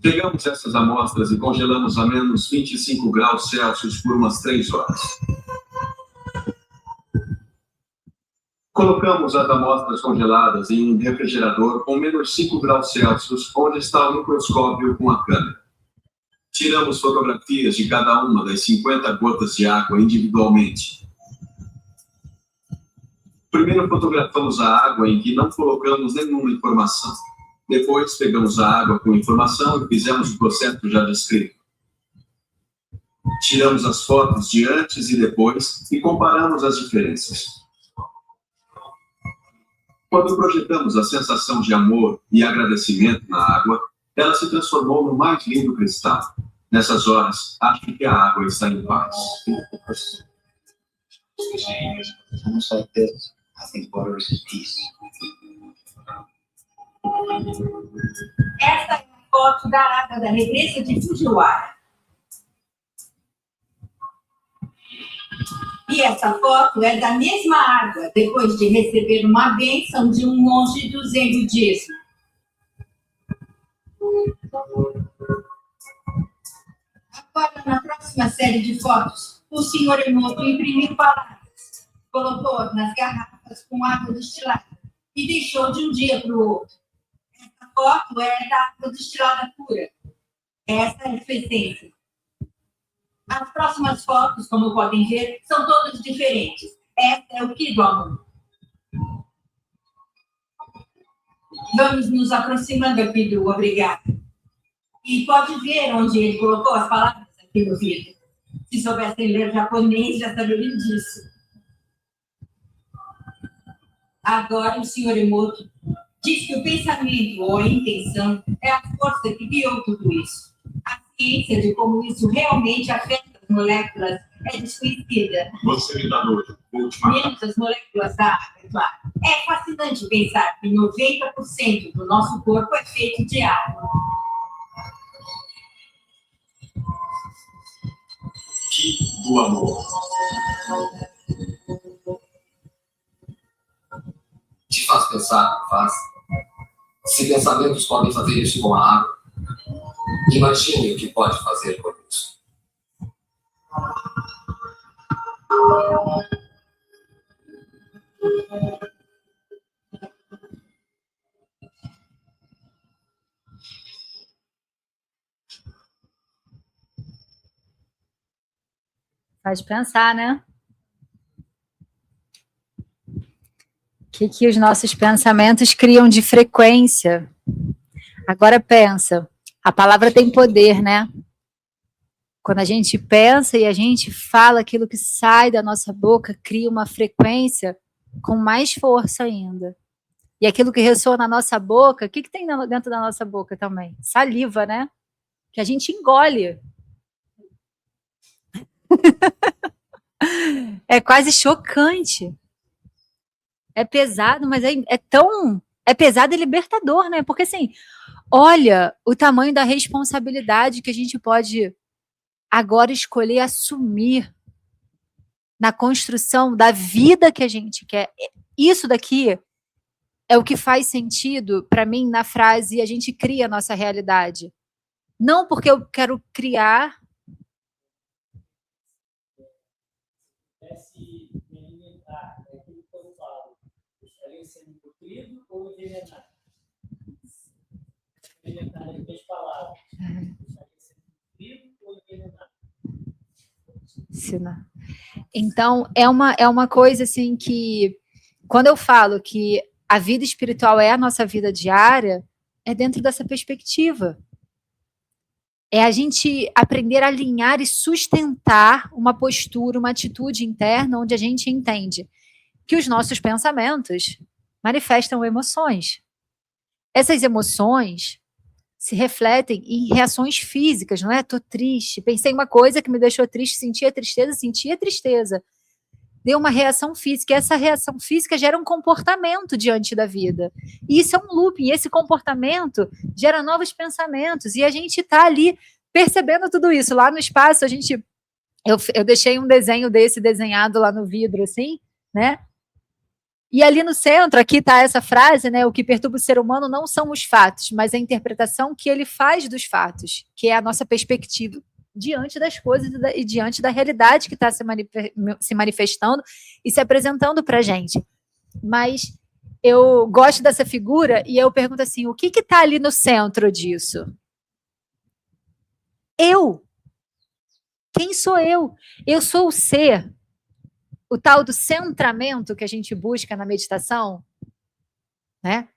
Pegamos essas amostras e congelamos a menos 25 graus Celsius por umas 3 horas. Colocamos as amostras congeladas em um refrigerador com menos 5 graus Celsius, onde está o microscópio com a câmera. Tiramos fotografias de cada uma das 50 gotas de água individualmente. Primeiro fotografamos a água em que não colocamos nenhuma informação. Depois pegamos a água com informação e fizemos o processo já descrito. Tiramos as fotos de antes e depois e comparamos as diferenças. Quando projetamos a sensação de amor e agradecimento na água, ela se transformou no mais lindo cristal. Nessas horas, acho que a água está em paz. Esta é a foto da água da represa de Fujiwara. E essa foto é da mesma água, depois de receber uma bênção de um monge do Zen budismo. Agora, na próxima série de fotos, o senhor Emoto imprimiu palavras, colocou nas garrafas com água destilada e deixou de um dia para o outro. Essa foto é da água destilada pura. Essa é a sua essência. As próximas fotos, como podem ver, são todas diferentes. Essa é o que do amor. Vamos nos aproximando aqui do obrigado. E pode ver onde ele colocou as palavras aqui no vídeo. Se soubessem ler japonês, já saberiam disso. Agora, o senhor Emoto diz que o pensamento ou a intenção é a força que guiou tudo isso. A ciência de como isso realmente afeta as moléculas é desconhecida. Você me dá nojo. Menos as moléculas da água, é claro. É fascinante pensar que 90% do nosso corpo é feito de água. Do amor. Te faz pensar, não faz? Se pensamentos podem fazer isso com a água, imagine o que pode fazer com isso. Faz pensar, né? O que os nossos pensamentos criam de frequência? Agora pensa, a palavra tem poder, né? Quando a gente pensa e a gente fala, aquilo que sai da nossa boca cria uma frequência com mais força ainda. E aquilo que ressoa na nossa boca, o que tem dentro da nossa boca também? Saliva, né? Que a gente engole. É quase chocante. É pesado, mas é tão É pesado e libertador, né? Porque, assim, olha o tamanho da responsabilidade que a gente pode agora escolher assumir na construção da vida que a gente quer. Isso daqui é o que faz sentido para mim na frase a gente cria a nossa realidade. Não porque eu quero criar. Então, é uma coisa assim que, quando eu falo que a vida espiritual é a nossa vida diária, é dentro dessa perspectiva. É a gente aprender a alinhar e sustentar uma postura, uma atitude interna onde a gente entende que os nossos pensamentos manifestam emoções. Essas emoções se refletem em reações físicas, não é? Estou triste, pensei uma coisa que me deixou triste, senti a tristeza. Deu uma reação física, e essa reação física gera um comportamento diante da vida. E isso é um looping, e esse comportamento gera novos pensamentos, e a gente está ali percebendo tudo isso. Lá no espaço, eu deixei um desenho desse desenhado lá no vidro, assim, né? E ali no centro, aqui está essa frase, né? O que perturba o ser humano não são os fatos, mas a interpretação que ele faz dos fatos, que é a nossa perspectiva diante das coisas e diante da realidade que está se manifestando e se apresentando para a gente. Mas eu gosto dessa figura e eu pergunto assim, o que está ali no centro disso? Eu. Quem sou eu? Eu sou o ser. O tal do centramento que a gente busca na meditação, né?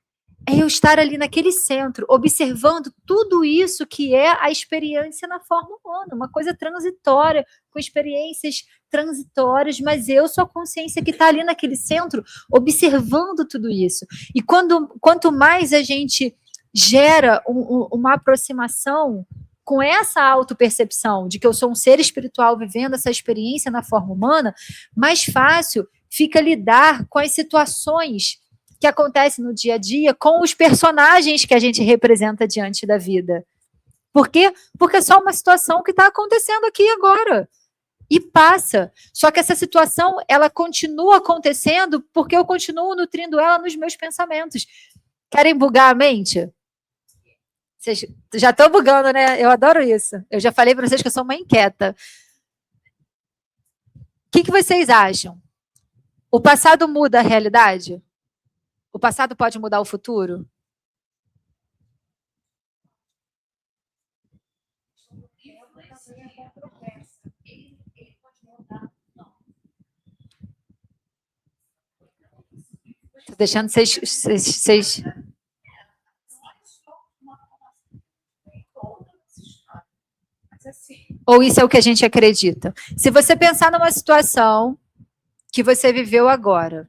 É eu estar ali naquele centro, observando tudo isso que é a experiência na forma humana, uma coisa transitória, com experiências transitórias, mas eu sou a consciência que está ali naquele centro, observando tudo isso. E quanto mais a gente gera uma aproximação com essa autopercepção de que eu sou um ser espiritual vivendo essa experiência na forma humana, mais fácil fica lidar com as situações que acontecem no dia a dia com os personagens que a gente representa diante da vida. Por quê? Porque é só uma situação que está acontecendo aqui agora. E passa. Só que essa situação, ela continua acontecendo porque eu continuo nutrindo ela nos meus pensamentos. Querem bugar a mente? Vocês já estão bugando, né? Eu adoro isso. Eu já falei para vocês que eu sou uma inquieta. O que vocês acham? O passado muda a realidade? O passado pode mudar o futuro? Estou deixando vocês... Ou isso é o que a gente acredita? Se você pensar numa situação que você viveu agora,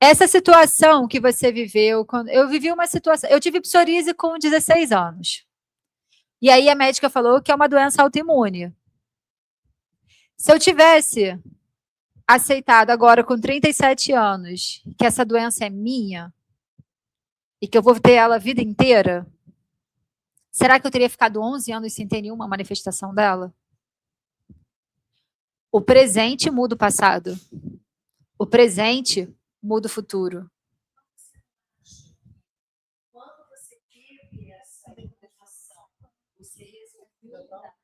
essa situação que você viveu, eu vivi uma situação, eu tive psoríase com 16 anos. E aí a médica falou que é uma doença autoimune. Se eu tivesse aceitado agora com 37 anos que essa doença é minha e que eu vou ter ela a vida inteira, será que eu teria ficado 11 anos sem ter nenhuma manifestação dela? O presente muda o passado. O presente muda o futuro. Quando você teve essa manifestação, você resolveu mudar.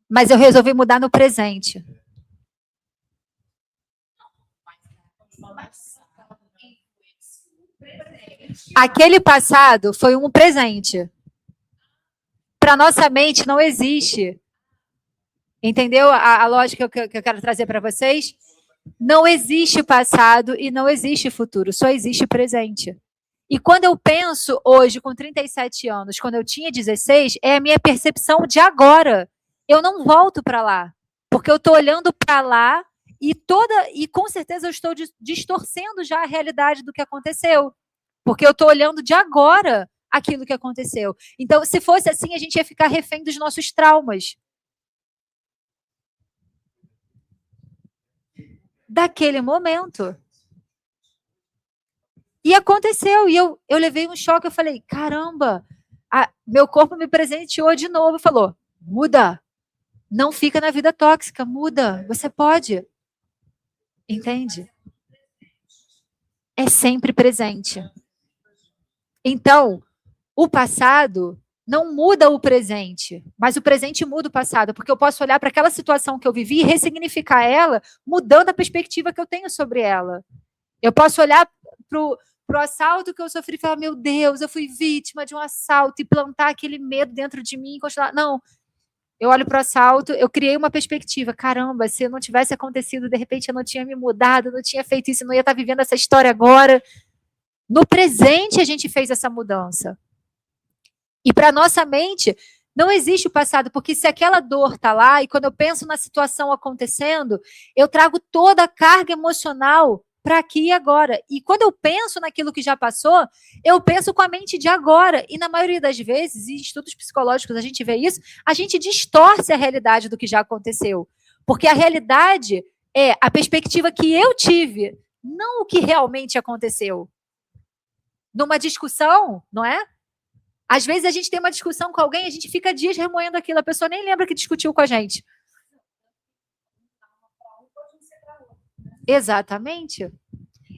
Mas eu resolvi mudar no presente. Aquele passado foi um presente. Para nossa mente não existe. Entendeu a lógica que eu quero trazer para vocês? Não existe passado e não existe futuro, só existe presente. E quando eu penso hoje, com 37 anos, quando eu tinha 16, é a minha percepção de agora. Eu não volto para lá, porque eu estou olhando para lá e com certeza eu estou distorcendo já a realidade do que aconteceu, porque eu estou olhando de agora aquilo que aconteceu. Então, se fosse assim, a gente ia ficar refém dos nossos traumas. Daquele momento. E aconteceu, e eu levei um choque, eu falei, caramba, meu corpo me presenteou de novo, falou, muda, não fica na vida tóxica, muda, você pode. Entende? É sempre presente. Então, o passado não muda o presente, mas o presente muda o passado, porque eu posso olhar para aquela situação que eu vivi e ressignificar ela, mudando a perspectiva que eu tenho sobre ela. Eu posso olhar pro assalto que eu sofri e falar, meu Deus, eu fui vítima de um assalto, e plantar aquele medo dentro de mim e continuar. Não, eu olho pro assalto, eu criei uma perspectiva, caramba, se não tivesse acontecido, de repente eu não tinha me mudado, não tinha feito isso, não ia estar vivendo essa história agora. No presente a gente fez essa mudança. E para nossa mente, não existe o passado, porque se aquela dor está lá, e quando eu penso na situação acontecendo, eu trago toda a carga emocional para aqui e agora. E quando eu penso naquilo que já passou, eu penso com a mente de agora. E na maioria das vezes, em estudos psicológicos a gente vê isso, a gente distorce a realidade do que já aconteceu. Porque a realidade é a perspectiva que eu tive, não o que realmente aconteceu. Numa discussão, não é? Às vezes a gente tem uma discussão com alguém, a gente fica dias remoendo aquilo, a pessoa nem lembra que discutiu com a gente. Exatamente.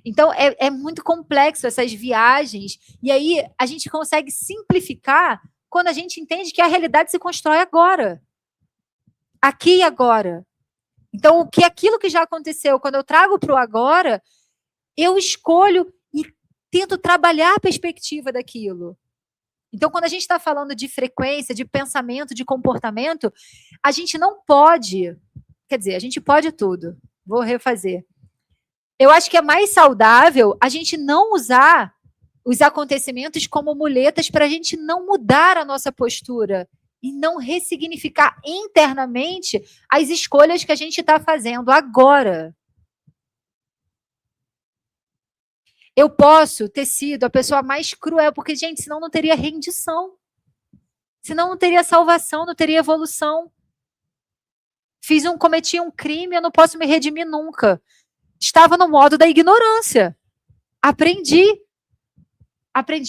Então, é muito complexo essas viagens, e aí a gente consegue simplificar quando a gente entende que a realidade se constrói agora. Aqui e agora. Então, aquilo que já aconteceu, quando eu trago para o agora, eu escolho e tento trabalhar a perspectiva daquilo. Então, quando a gente está falando de frequência, de pensamento, de comportamento, a gente não pode, quer dizer, a gente pode tudo. Vou refazer. Eu acho que é mais saudável a gente não usar os acontecimentos como muletas para a gente não mudar a nossa postura e não ressignificar internamente as escolhas que a gente está fazendo agora. Eu posso ter sido a pessoa mais cruel, porque, gente, senão não teria rendição. Senão não teria salvação, não teria evolução. Cometi um crime, eu não posso me redimir nunca. Estava no modo da ignorância. Aprendi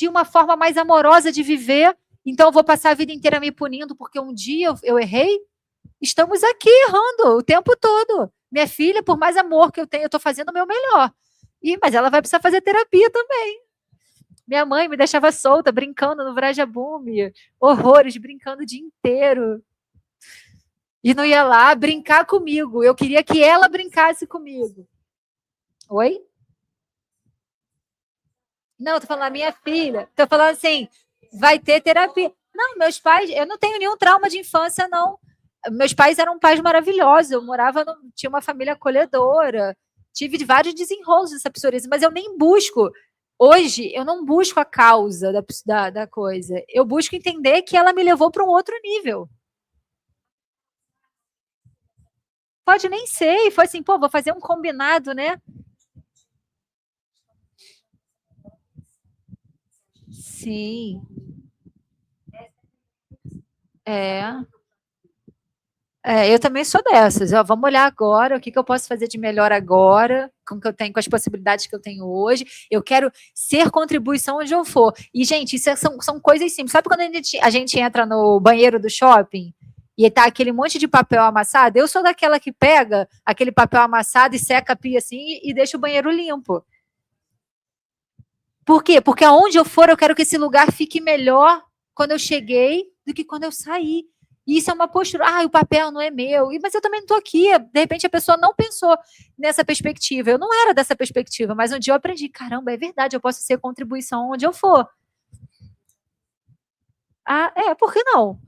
uma forma mais amorosa de viver, então eu vou passar a vida inteira me punindo porque um dia eu errei? Estamos aqui errando o tempo todo. Minha filha, por mais amor que eu tenho, eu estou fazendo o meu melhor. Mas ela vai precisar fazer terapia também. Minha mãe me deixava solta, brincando no Vrajabume, horrores, brincando o dia inteiro. E não ia lá brincar comigo. Eu queria que ela brincasse comigo. Oi? Não, tô falando a minha filha. Tô falando assim, vai ter terapia. Não, meus pais, eu não tenho nenhum trauma de infância, não. Meus pais eram pais maravilhosos. Eu tinha uma família acolhedora. Tive vários desenrolos dessa psoríase, mas eu nem busco. Hoje, eu não busco a causa da coisa. Eu busco entender que ela me levou para um outro nível. Pode nem ser. E foi assim, vou fazer um combinado, né? Sim. Eu também sou dessas. Vamos olhar agora, o que eu posso fazer de melhor agora, com o que eu tenho, com as possibilidades que eu tenho hoje. Eu quero ser contribuição onde eu for. E, gente, isso são coisas simples. Sabe quando a gente entra no banheiro do shopping e tá aquele monte de papel amassado? Eu sou daquela que pega aquele papel amassado e seca a pia assim e deixa o banheiro limpo. Por quê? Porque aonde eu for, eu quero que esse lugar fique melhor quando eu cheguei do que quando eu saí. E isso é uma postura, o papel não é meu, mas eu também não estou aqui, de repente a pessoa não pensou nessa perspectiva, eu não era dessa perspectiva, mas um dia eu aprendi, caramba, é verdade, eu posso ser contribuição onde eu for. Por que não?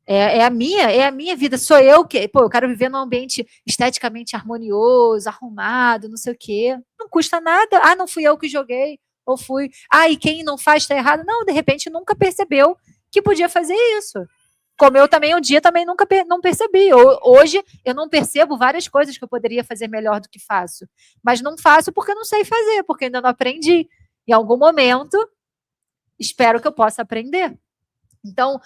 É a minha vida, sou eu que, eu quero viver num ambiente esteticamente harmonioso, arrumado, não sei o quê, não custa nada, não fui eu que joguei, ou fui, e quem não faz está errado, não, de repente nunca percebeu que podia fazer isso. Como eu também, um dia também nunca não percebi. Hoje eu não percebo várias coisas que eu poderia fazer melhor do que faço. Mas não faço porque não sei fazer, porque ainda não aprendi. Em algum momento, espero que eu possa aprender. Então,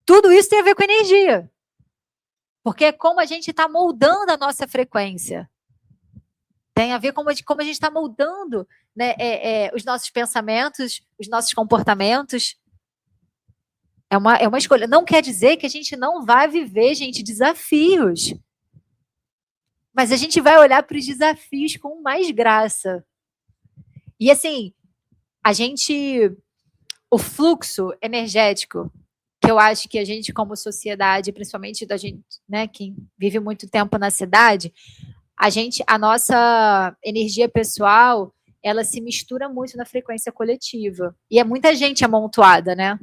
tudo isso tem a ver com energia. Porque é como a gente está moldando a nossa frequência. Tem a ver com como a gente está moldando, né, os nossos pensamentos, os nossos comportamentos. É uma escolha. Não quer dizer que a gente não vai viver, gente, desafios. Mas a gente vai olhar para os desafios com mais graça. E assim, o fluxo energético, que eu acho que a gente, como sociedade, principalmente da gente, né, que vive muito tempo na cidade, a nossa energia pessoal, ela se mistura muito na frequência coletiva. E é muita gente amontoada, né?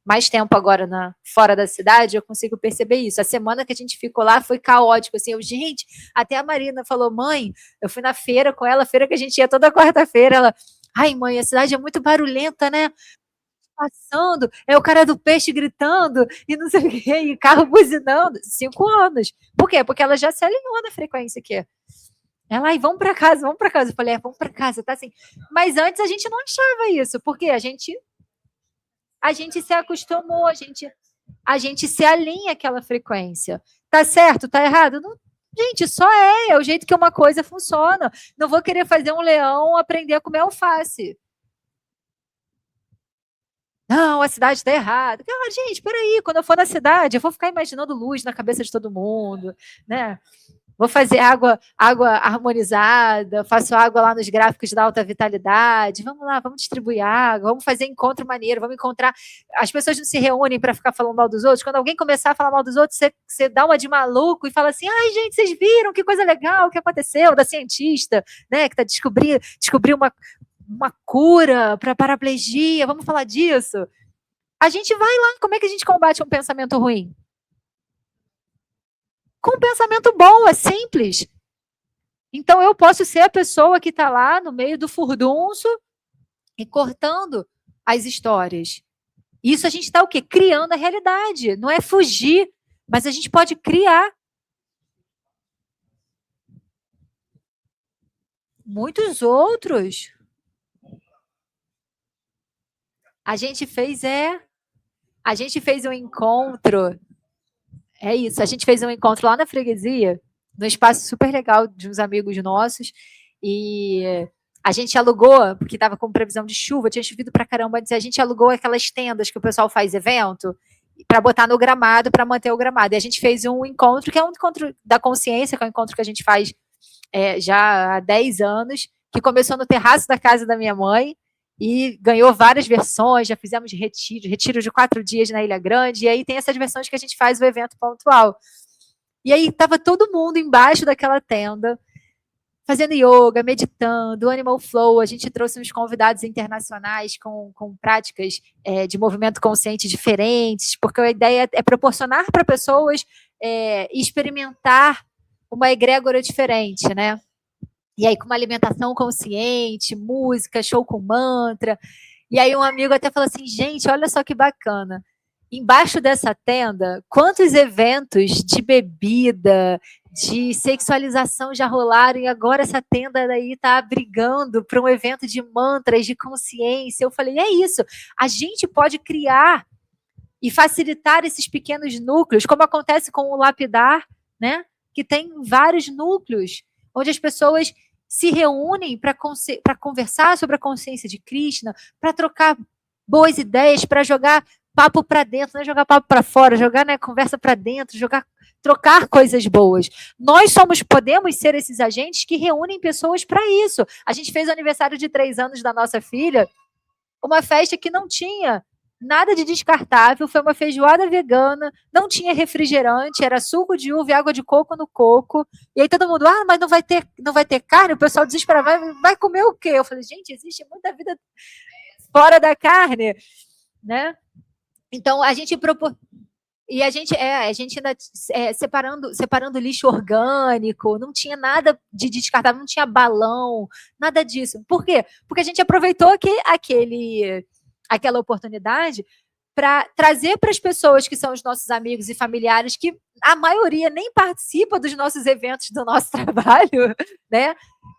Mais tempo agora fora da cidade, eu consigo perceber isso. A semana que a gente ficou lá foi caótico, assim, gente, até a Marina falou, mãe, eu fui na feira com ela, feira que a gente ia toda quarta-feira, ela, ai mãe, a cidade é muito barulhenta, né? Passando, é o cara do peixe gritando, e não sei o quê, e carro buzinando, 5 anos. Por quê? Porque ela já se alinhou na frequência aqui. Ela, ai, vamos para casa. Eu falei, vamos para casa, tá assim. Mas antes a gente não achava isso, porque a gente se acostumou, a gente se alinha àquela frequência. Tá certo? Tá errado? Não, gente, só é o jeito que uma coisa funciona. Não vou querer fazer um leão aprender a comer alface. Não, a cidade está errada. Gente, peraí, quando eu for na cidade, eu vou ficar imaginando luz na cabeça de todo mundo, né? Vou fazer água harmonizada, faço água lá nos gráficos da alta vitalidade. Vamos lá, vamos distribuir água, vamos fazer encontro maneiro, vamos encontrar. As pessoas não se reúnem para ficar falando mal dos outros. Quando alguém começar a falar mal dos outros, você dá uma de maluco e fala assim: ai, gente, vocês viram que coisa legal que aconteceu da cientista, né? Que descobriu uma cura para paraplegia, vamos falar disso. A gente vai lá, como é que a gente combate um pensamento ruim? Com um pensamento bom, é simples. Então eu posso ser a pessoa que está lá no meio do furdunço e cortando as histórias. Isso a gente está o quê? Criando a realidade. Não é fugir, mas a gente pode criar. Muitos outros. A gente fez um encontro. É isso, a gente fez um encontro lá na freguesia, num espaço super legal de uns amigos nossos, e a gente alugou, porque estava com previsão de chuva, tinha chovido pra caramba, a gente alugou aquelas tendas que o pessoal faz evento, para botar no gramado, para manter o gramado. E a gente fez um encontro, que é um encontro da consciência, que é um encontro que a gente faz já há 10 anos, que começou no terraço da casa da minha mãe, e ganhou várias versões, já fizemos retiro de 4 dias na Ilha Grande, e aí tem essas versões que a gente faz o evento pontual. E aí estava todo mundo embaixo daquela tenda, fazendo yoga, meditando, animal flow. A gente trouxe uns convidados internacionais com práticas de movimento consciente diferentes, porque a ideia é proporcionar para pessoas experimentar uma egrégora diferente, né? E aí com uma alimentação consciente, música, show com mantra. E aí um amigo até falou assim, gente, olha só que bacana. Embaixo dessa tenda, quantos eventos de bebida, de sexualização já rolaram, e agora essa tenda daí está abrigando para um evento de mantras, de consciência. Eu falei, é isso, a gente pode criar e facilitar esses pequenos núcleos, como acontece com o Lapidar, né? Que tem vários núcleos, onde as pessoas se reúnem para conversar sobre a consciência de Krishna, para trocar boas ideias, para jogar papo para dentro, não é jogar papo para fora, jogar, né, conversa para dentro, trocar coisas boas. Nós podemos ser esses agentes que reúnem pessoas para isso. A gente fez o aniversário de 3 anos da nossa filha, uma festa que não tinha nada de descartável, foi uma feijoada vegana, não tinha refrigerante, era suco de uva e água de coco no coco. E aí todo mundo, mas não vai ter carne? O pessoal desesperado, vai comer o quê? Eu falei, gente, existe muita vida fora da carne, né? Então a gente propôs. E a gente ainda separando lixo orgânico, não tinha nada de descartável, não tinha balão, nada disso. Por quê? Porque a gente aproveitou aquela oportunidade para trazer para as pessoas que são os nossos amigos e familiares, que a maioria nem participa dos nossos eventos, do nosso trabalho, né?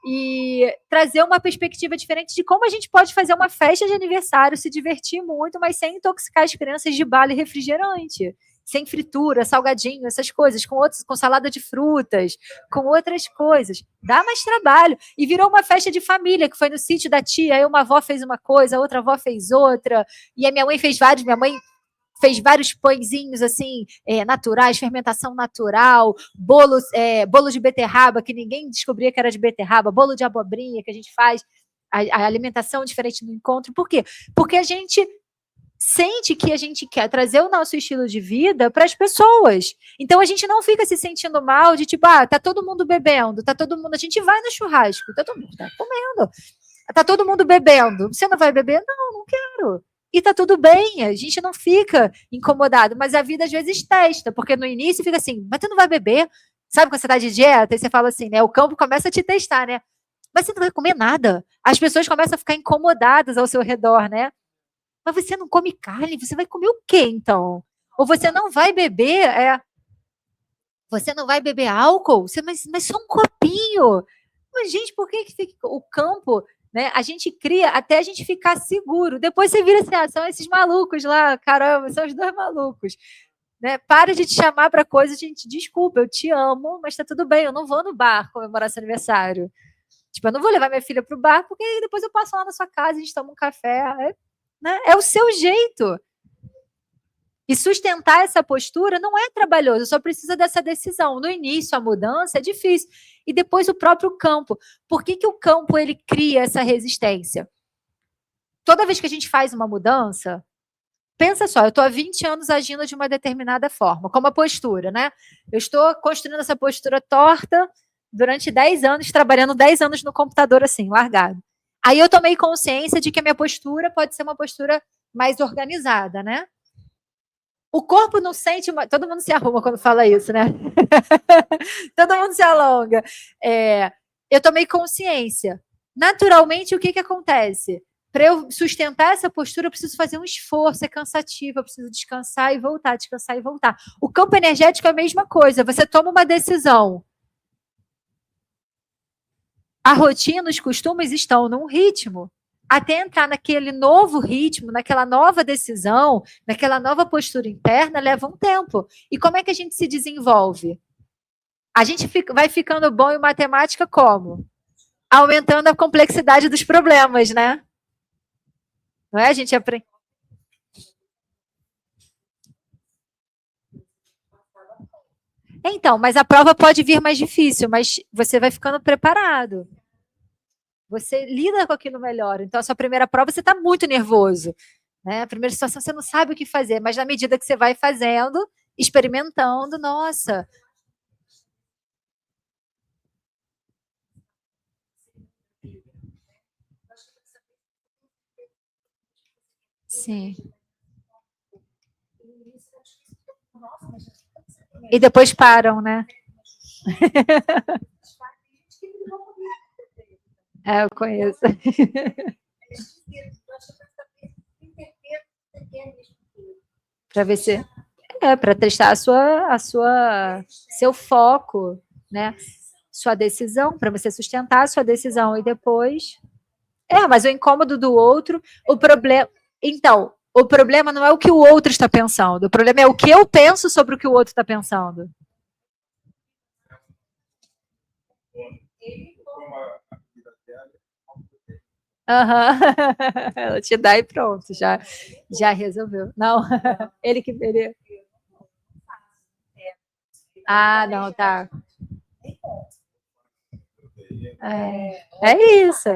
E trazer uma perspectiva diferente de como a gente pode fazer uma festa de aniversário, se divertir muito, mas sem intoxicar as crianças de bala e refrigerante. sem fritura, salgadinho, essas coisas, com salada de frutas, com outras coisas. Dá mais trabalho. E virou uma festa de família, que foi no sítio da tia, aí uma avó fez uma coisa, a outra avó fez outra, e a minha mãe fez vários, minha mãe fez vários pãezinhos assim, naturais, fermentação natural, bolo de beterraba, que ninguém descobria que era de beterraba, bolo de abobrinha que a gente faz, a alimentação diferente no encontro. Por quê? Porque a gente sente que a gente quer trazer o nosso estilo de vida para as pessoas. Então a gente não fica se sentindo mal de tipo, tá todo mundo bebendo, tá todo mundo, a gente vai no churrasco, tá todo mundo comendo, tá todo mundo bebendo. Você não vai beber? Não quero. E tá tudo bem, a gente não fica incomodado, mas a vida às vezes testa, porque no início fica assim, mas tu não vai beber? Sabe quando você tá de dieta e você fala assim, né? O campo começa a te testar, né? Mas você não vai comer nada. As pessoas começam a ficar incomodadas ao seu redor, né? Mas você não come carne, você vai comer o quê, então? Ou você não vai beber, você não vai beber álcool? Mas só um copinho. Mas, gente, por que fica o campo, né? A gente cria até a gente ficar seguro. Depois você vira assim, são esses malucos lá, caramba, são os dois malucos. Né? Para de te chamar para coisa, gente, desculpa, eu te amo, mas tá tudo bem, eu não vou no bar comemorar seu aniversário. Tipo, eu não vou levar minha filha pro bar, porque depois eu passo lá na sua casa, a gente toma um café, né? É o seu jeito. E sustentar essa postura não é trabalhoso, só precisa dessa decisão. No início, a mudança é difícil. E depois o próprio campo. Por que o campo ele cria essa resistência? Toda vez que a gente faz uma mudança, pensa só, eu estou há 20 anos agindo de uma determinada forma, como a postura, né? Eu estou construindo essa postura torta durante 10 anos, trabalhando 10 anos no computador assim, largado. Aí eu tomei consciência de que a minha postura pode ser uma postura mais organizada, né? O corpo não sente... Todo mundo se arruma quando fala isso, né? Todo mundo se alonga. Eu tomei consciência. Naturalmente, o que acontece? Para eu sustentar essa postura, eu preciso fazer um esforço, é cansativo, eu preciso descansar e voltar, descansar e voltar. O campo energético é a mesma coisa. Você toma uma decisão. A rotina, os costumes estão num ritmo. Até entrar naquele novo ritmo, naquela nova decisão, naquela nova postura interna, leva um tempo. E como é que a gente se desenvolve? A gente vai ficando bom em matemática como? Aumentando a complexidade dos problemas, né? Não é? A gente aprende. Então, mas a prova pode vir mais difícil, mas você vai ficando preparado. Você lida com aquilo melhor. Então, a sua primeira prova, você está muito nervoso. Né? A primeira situação, você não sabe o que fazer, mas na medida que você vai fazendo, experimentando, nossa. Sim. E depois param, né? Eu conheço. Para ver se para testar seu foco, né? Sua decisão, para você sustentar a sua decisão e depois. Mas o incômodo do outro, o problema. Então, o problema não é o que o outro está pensando, o problema é o que eu penso sobre o que o outro está pensando. Ela te dá e pronto, já resolveu. Não, ele. Não, tá. É isso.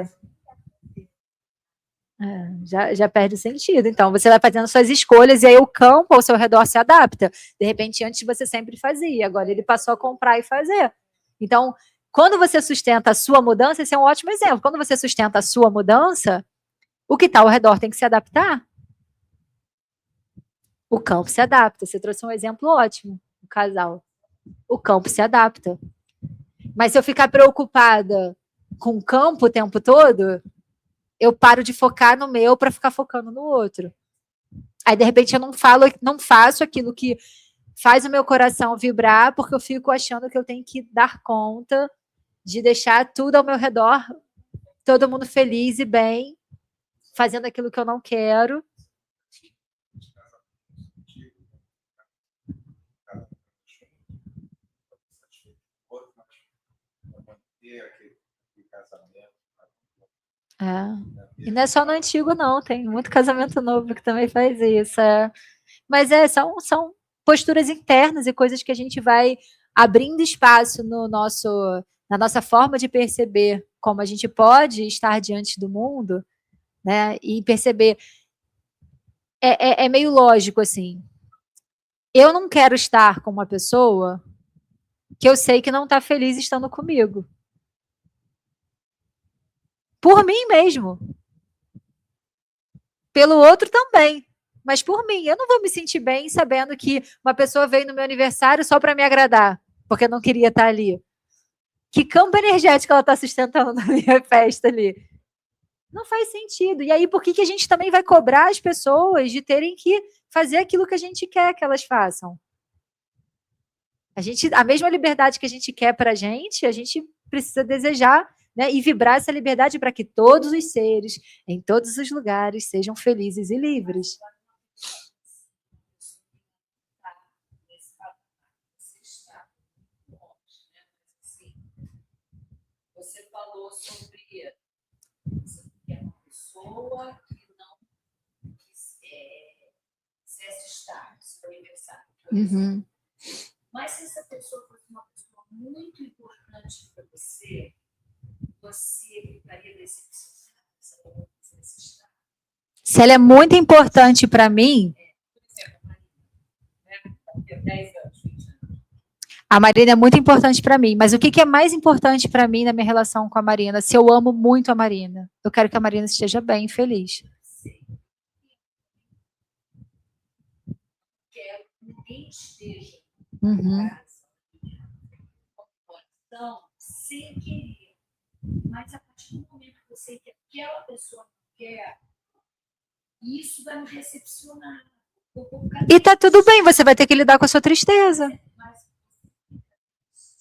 Já perde o sentido. Então, você vai fazendo suas escolhas e aí o campo ao seu redor se adapta. De repente, antes você sempre fazia, agora ele passou a comprar e fazer. Então, quando você sustenta a sua mudança, esse é um ótimo exemplo. Quando você sustenta a sua mudança, o que está ao redor tem que se adaptar. O campo se adapta. Você trouxe um exemplo ótimo, o casal. O campo se adapta. Mas se eu ficar preocupada com o campo o tempo todo, eu paro de focar no meu para ficar focando no outro. Aí, de repente, eu não faço aquilo que faz o meu coração vibrar, porque eu fico achando que eu tenho que dar conta de deixar tudo ao meu redor, todo mundo feliz e bem, fazendo aquilo que eu não quero. manter aquele casamento. E não é só no antigo, não. Tem muito casamento novo que também faz isso. Mas são posturas internas e coisas que a gente vai abrindo espaço na nossa forma de perceber como a gente pode estar diante do mundo, né? E perceber. É meio lógico, assim. Eu não quero estar com uma pessoa que eu sei que não está feliz estando comigo. Por mim mesmo. Pelo outro também. Mas por mim, eu não vou me sentir bem sabendo que uma pessoa veio no meu aniversário só para me agradar, porque não queria estar ali. Que campo energético ela está sustentando na minha festa ali? Não faz sentido. E aí, por que a gente também vai cobrar as pessoas de terem que fazer aquilo que a gente quer que elas façam? A mesma liberdade que a gente quer para a gente precisa desejar, né, e vibrar essa liberdade para que todos os seres, em todos os lugares, sejam felizes e livres. Você falou sobre uma pessoa que não quisesse estar no seu aniversário. Uhum. Mas se essa pessoa fosse uma pessoa muito importante para você, você ficaria decepcionada se ela não quisesse estar? Se ela é muito importante para mim... Por exemplo, a Marina, 10 anos, 20 anos. A Marina é muito importante para mim, mas o que é mais importante para mim na minha relação com a Marina? Se eu amo muito a Marina, eu quero que a Marina esteja bem e feliz. Quero que ninguém esteja Uhum. então, sem querer. Mas a partir do momento que você que aquela pessoa não quer, isso vai me decepcionar. E tá tudo bem, você vai ter que lidar com a sua tristeza.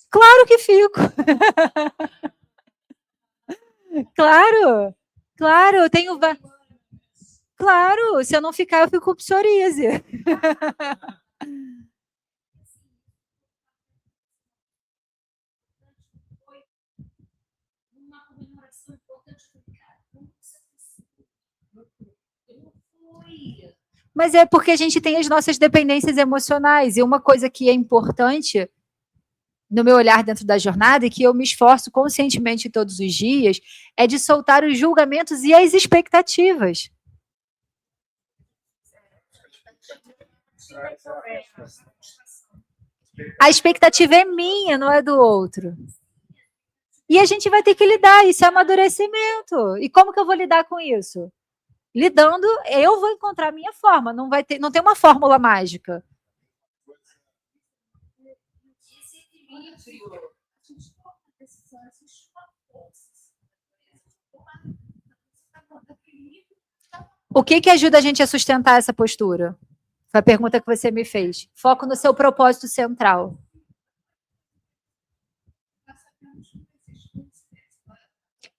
Claro que fico. Claro, eu tenho... Claro, se eu não ficar, eu fico com psoríase. Uma comemoração importante para o cara. Não foi. Mas é porque a gente tem as nossas dependências emocionais. E uma coisa que é importante no meu olhar dentro da jornada e que eu me esforço conscientemente todos os dias é de soltar os julgamentos e as expectativas. A expectativa é minha, não é do outro. E a gente vai ter que lidar, isso é amadurecimento. E como que eu vou lidar com isso? Lidando, eu vou encontrar a minha forma, não tem uma fórmula mágica. O que ajuda a gente a sustentar essa postura? Foi a pergunta que você me fez. Foco no seu propósito central.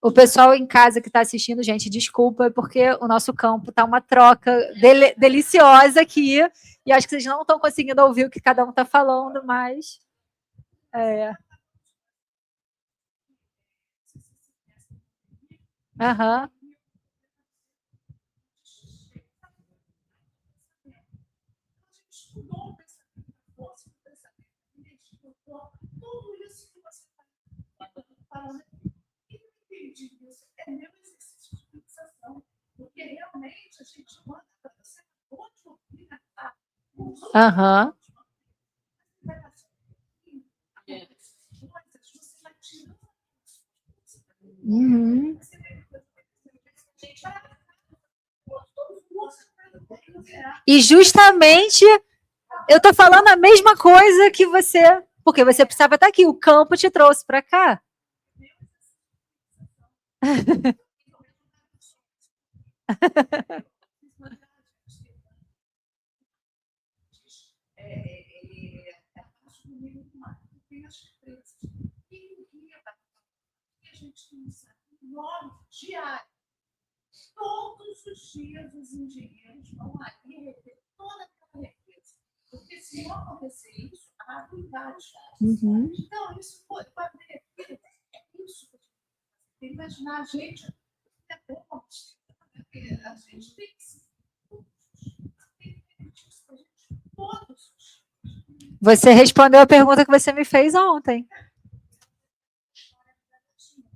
O pessoal em casa que está assistindo, gente, desculpa, porque o nosso campo está uma troca deliciosa aqui, e acho que vocês não estão conseguindo ouvir o que cada um está falando, mas... Aham. Tudo isso que você está falando é meu exercício de fixação, porque realmente a gente manda para você onde ouvir. Aham. Uhum. E justamente eu tô falando a mesma coisa que você, porque você precisava estar aqui, o campo te trouxe para cá. Todos os dias os engenheiros vão ali rever toda aquela riqueza. Porque se não acontecer isso, há cuidado. Uhum. Então, isso pode ter imaginar a gente é bom, porque a gente tem que se todos. Você respondeu a pergunta que você me fez ontem.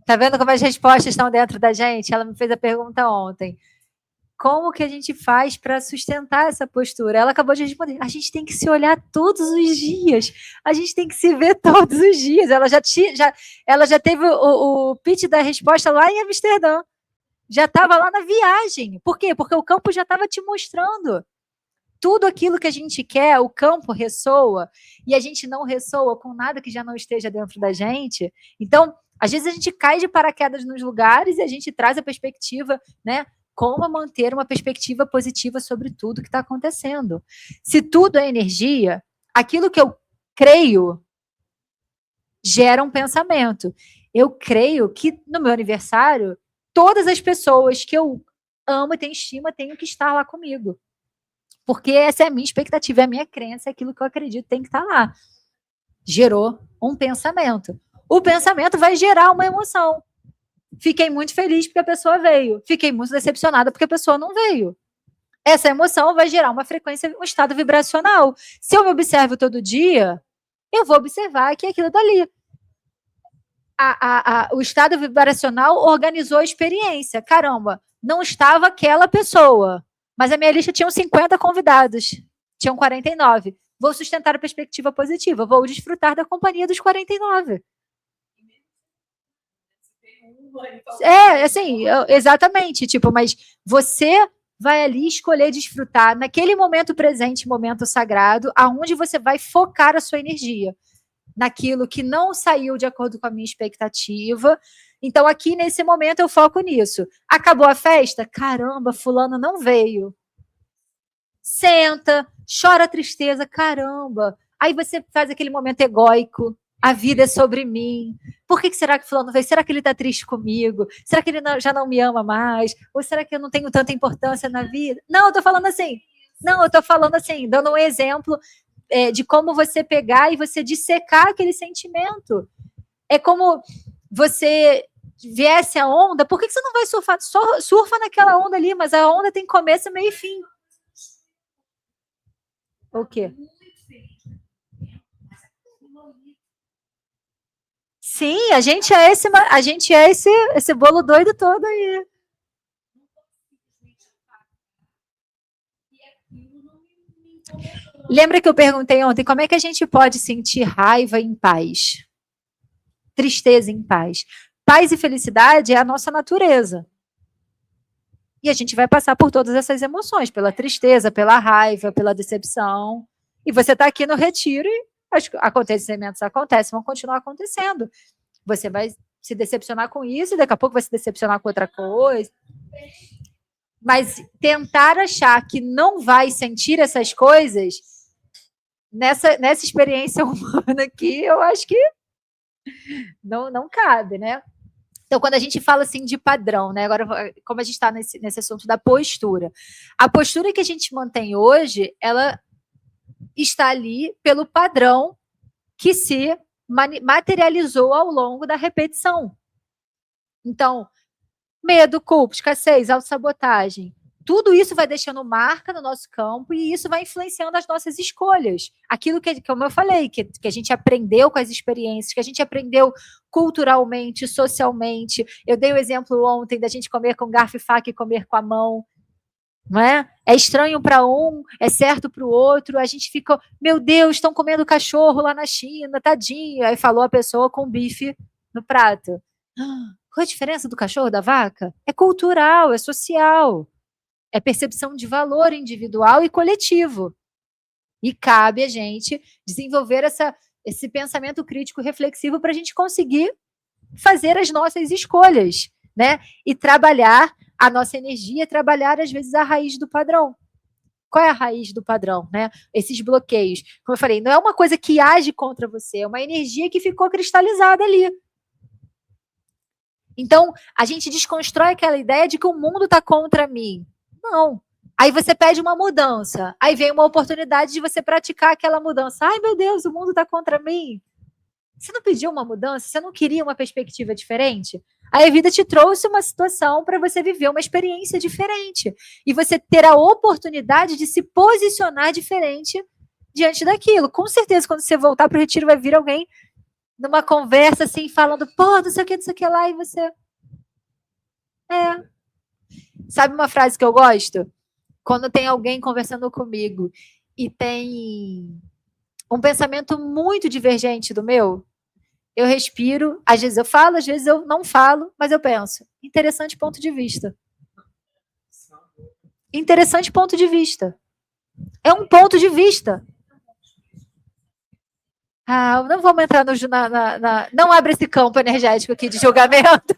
Tá vendo como as respostas estão dentro da gente? Ela me fez a pergunta ontem. Como que a gente faz para sustentar essa postura? Ela acabou de responder. A gente tem que se olhar todos os dias. A gente tem que se ver todos os dias. Ela já teve o pitch da resposta lá em Amsterdã. Já estava lá na viagem. Por quê? Porque o campo já estava te mostrando. Tudo aquilo que a gente quer, o campo ressoa, e a gente não ressoa com nada que já não esteja dentro da gente. Então, às vezes a gente cai de paraquedas nos lugares e a gente traz a perspectiva, né? Como manter uma perspectiva positiva sobre tudo que está acontecendo. Se tudo é energia, aquilo que eu creio gera um pensamento. Eu creio que no meu aniversário, todas as pessoas que eu amo e tenho estima tenham que estar lá comigo. Porque essa é a minha expectativa, é a minha crença, é aquilo que eu acredito tem que estar lá. Gerou um pensamento. O pensamento vai gerar uma emoção. Fiquei muito feliz porque a pessoa veio. Fiquei muito decepcionada porque a pessoa não veio. Essa emoção vai gerar uma frequência, um estado vibracional. Se eu me observo todo dia, eu vou observar que é aquilo dali. O estado vibracional organizou a experiência. Caramba, não estava aquela pessoa, mas a minha lista tinha 50 convidados. Tinham 49. Vou sustentar a perspectiva positiva. Vou desfrutar da companhia dos 49. Assim, exatamente. Tipo, mas você vai ali escolher desfrutar naquele momento presente, momento sagrado, aonde você vai focar a sua energia. Naquilo que não saiu de acordo com a minha expectativa. Então, aqui nesse momento, eu foco nisso. Acabou a festa? Caramba, fulano não veio. Senta, chora a tristeza, caramba. Aí você faz aquele momento egóico. A vida é sobre mim. Por que será que fulano veio? Será que ele está triste comigo? Será que ele já não me ama mais? Ou será que eu não tenho tanta importância na vida? Não, eu tô falando assim. Não, eu tô falando assim, dando um exemplo de como você pegar e você dissecar aquele sentimento. É como você viesse a onda, por que você não vai surfar? Surfa naquela onda ali, mas a onda tem começo, meio e fim. O quê? Sim, a gente é esse bolo doido todo aí. Lembra que eu perguntei ontem como é que a gente pode sentir raiva em paz? Tristeza em paz. Paz e felicidade é a nossa natureza. E a gente vai passar por todas essas emoções, pela tristeza, pela raiva, pela decepção. E você está aqui no retiro e os acontecimentos acontecem, vão continuar acontecendo. Você vai se decepcionar com isso e daqui a pouco vai se decepcionar com outra coisa. Mas tentar achar que não vai sentir essas coisas, nessa experiência humana aqui, eu acho que não cabe, né? Então, quando a gente fala assim de padrão, né? Agora, como a gente está nesse assunto da postura, a postura que a gente mantém hoje, ela está ali pelo padrão que se materializou ao longo da repetição. Então, medo, culpa, escassez, autossabotagem, tudo isso vai deixando marca no nosso campo e isso vai influenciando as nossas escolhas. Aquilo que como eu falei, que a gente aprendeu com as experiências, que a gente aprendeu culturalmente, socialmente. Eu dei o exemplo ontem da gente comer com garfo e faca e comer com a mão. Não é? É estranho para um, é certo para o outro. A gente fica, meu Deus, estão comendo cachorro lá na China, tadinho. Aí falou a pessoa com bife no prato. Qual a diferença do cachorro da vaca? É cultural, é social. É percepção de valor individual e coletivo. E cabe a gente desenvolver esse pensamento crítico reflexivo para a gente conseguir fazer as nossas escolhas, né? E trabalhar a nossa energia, trabalhar, às vezes, a raiz do padrão. Qual é a raiz do padrão, né? Esses bloqueios. Como eu falei, não é uma coisa que age contra você, é uma energia que ficou cristalizada ali. Então, a gente desconstrói aquela ideia de que o mundo está contra mim. Não. Aí você pede uma mudança. Aí vem uma oportunidade de você praticar aquela mudança. Ai, meu Deus, o mundo está contra mim. Você não pediu uma mudança? Você não queria uma perspectiva diferente? Aí a vida te trouxe uma situação para você viver uma experiência diferente. E você ter a oportunidade de se posicionar diferente diante daquilo. Com certeza, quando você voltar para o retiro, vai vir alguém numa conversa assim, falando, pô, não sei o que lá, e você... Sabe uma frase que eu gosto? Quando tem alguém conversando comigo e tem um pensamento muito divergente do meu, eu respiro, às vezes eu falo, às vezes eu não falo, mas eu penso, interessante ponto de vista. Interessante ponto de vista. É um ponto de vista. Não vamos entrar no... Não abre esse campo energético aqui de julgamento.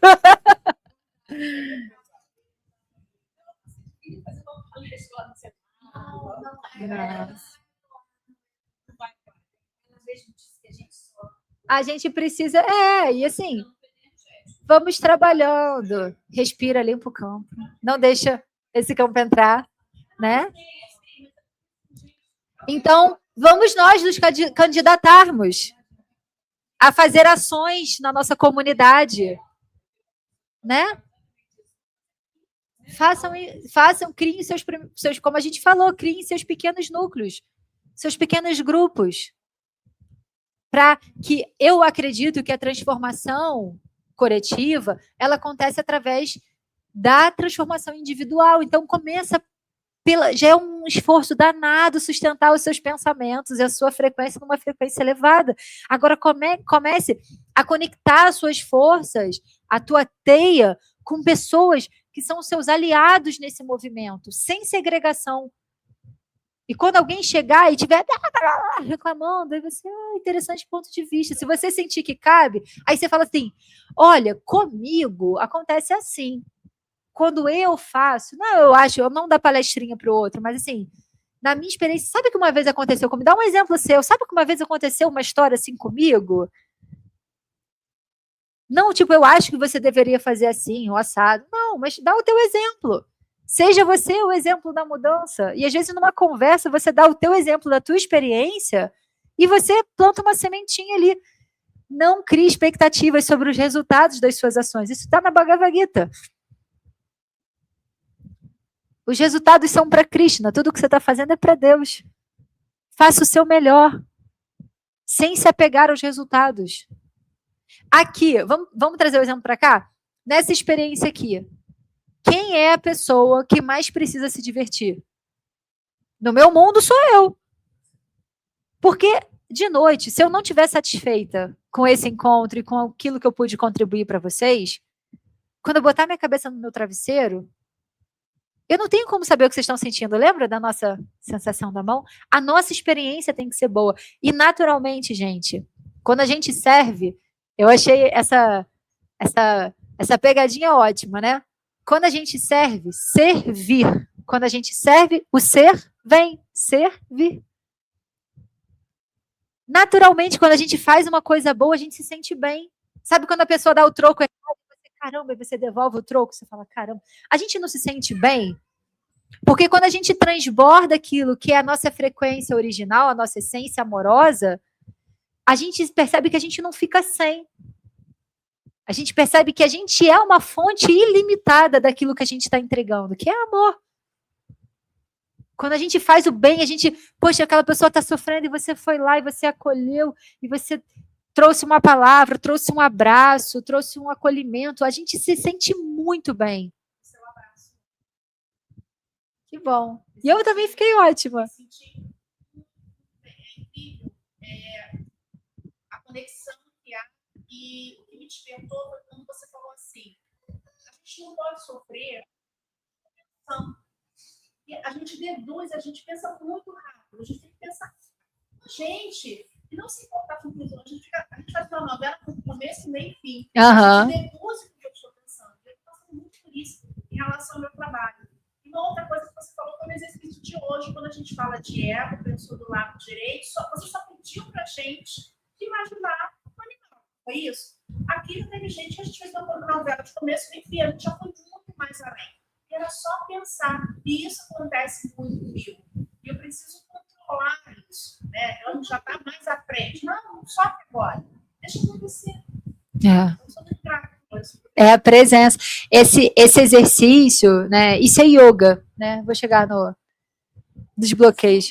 A gente precisa... e assim, vamos trabalhando. Respira, limpa o campo. Não deixa esse campo entrar, né? Então, vamos nós nos candidatarmos a fazer ações na nossa comunidade, né? Criem seus, como a gente falou, criem seus pequenos núcleos, seus pequenos grupos, para que eu acredito que a transformação coletiva, ela acontece através da transformação individual. Então, começa já é um esforço danado sustentar os seus pensamentos e a sua frequência numa frequência elevada. Agora, comece a conectar as suas forças, a tua teia, com pessoas que são seus aliados nesse movimento, sem segregação. E quando alguém chegar e estiver reclamando, aí você, interessante ponto de vista. Se você sentir que cabe, aí você fala assim, olha, comigo acontece assim. Quando eu faço, eu não dá palestrinha para o outro, mas assim, na minha experiência, sabe que uma vez aconteceu comigo? Dá um exemplo seu, sabe que uma vez aconteceu uma história assim comigo? Não, tipo, eu acho que você deveria fazer assim, ou assado. Não, mas dá o teu exemplo. Seja você o exemplo da mudança. E às vezes numa conversa você dá o teu exemplo da tua experiência e você planta uma sementinha ali. Não crie expectativas sobre os resultados das suas ações. Isso está na Bhagavad Gita. Os resultados são para Krishna. Tudo que você está fazendo é para Deus. Faça o seu melhor, sem se apegar aos resultados. Aqui, vamos trazer o exemplo para cá? Nessa experiência aqui, quem é a pessoa que mais precisa se divertir? No meu mundo sou eu. Porque, de noite, se eu não estiver satisfeita com esse encontro e com aquilo que eu pude contribuir para vocês, quando eu botar minha cabeça no meu travesseiro, eu não tenho como saber o que vocês estão sentindo. Lembra da nossa sensação da mão? A nossa experiência tem que ser boa. E, naturalmente, gente, quando a gente serve, eu achei essa pegadinha ótima, né? Quando a gente serve, servir. Quando a gente serve, o ser vem servir. Naturalmente, quando a gente faz uma coisa boa, a gente se sente bem. Sabe quando a pessoa dá o troco, caramba, e você devolve o troco, você fala, caramba. A gente não se sente bem, porque quando a gente transborda aquilo que é a nossa frequência original, a nossa essência amorosa, a gente percebe que a gente não fica sem. A gente percebe que a gente é uma fonte ilimitada daquilo que a gente está entregando, que é amor. Quando a gente faz o bem, a gente, poxa, aquela pessoa está sofrendo e você foi lá e você acolheu, e você trouxe uma palavra, trouxe um abraço, trouxe um acolhimento, a gente se sente muito bem. Seu abraço. Que bom. E eu também fiquei ótima. É incrível a conexão que há. E o que me despertou foi quando você falou assim, a gente não pode sofrer e a gente deduz, a gente pensa muito rápido, a gente tem que pensar, gente, e não se importar com tudo, a gente faz uma novela com começo, meio e fim. A gente deduz o que eu estou pensando. Eu estou passando muito por isso em relação ao meu trabalho. E uma outra coisa que você falou foi no exercício de hoje, quando a gente fala de ego, pensou do lado direito, você só pediu para a gente imaginar o animal. Foi isso? Aqui não teve gente que a gente fez uma novela de começo, meio e fim, a gente já foi muito mais além. Era só pensar. E isso acontece muito comigo. E eu preciso controlar isso. Né? Eu já está mais à frente. Não, só agora. Deixa acontecer. É a presença. Esse exercício, né? Isso é yoga, né? Vou chegar no desbloqueio.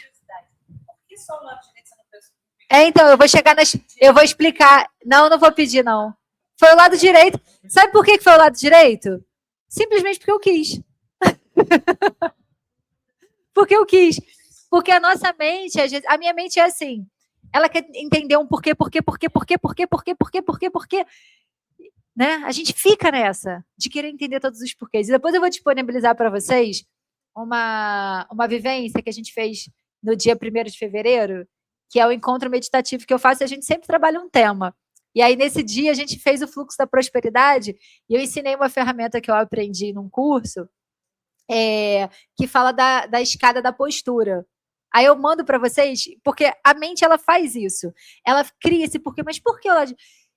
Então, eu vou chegar eu vou explicar. Não vou pedir, não. Foi o lado direito. Sabe por que foi o lado direito? Simplesmente porque eu quis. Porque eu quis. Porque a nossa mente, a minha mente é assim. Ela quer entender um porquê. Né? A gente fica nessa de querer entender todos os porquês. E depois eu vou disponibilizar para vocês uma vivência que a gente fez no dia 1º de fevereiro, que é o encontro meditativo que eu faço, e a gente sempre trabalha um tema. E aí, nesse dia, a gente fez o fluxo da prosperidade, e eu ensinei uma ferramenta que eu aprendi num curso, que fala da escada da postura. Aí eu mando para vocês, porque a mente, ela faz isso. Ela cria esse porquê, mas por que ela...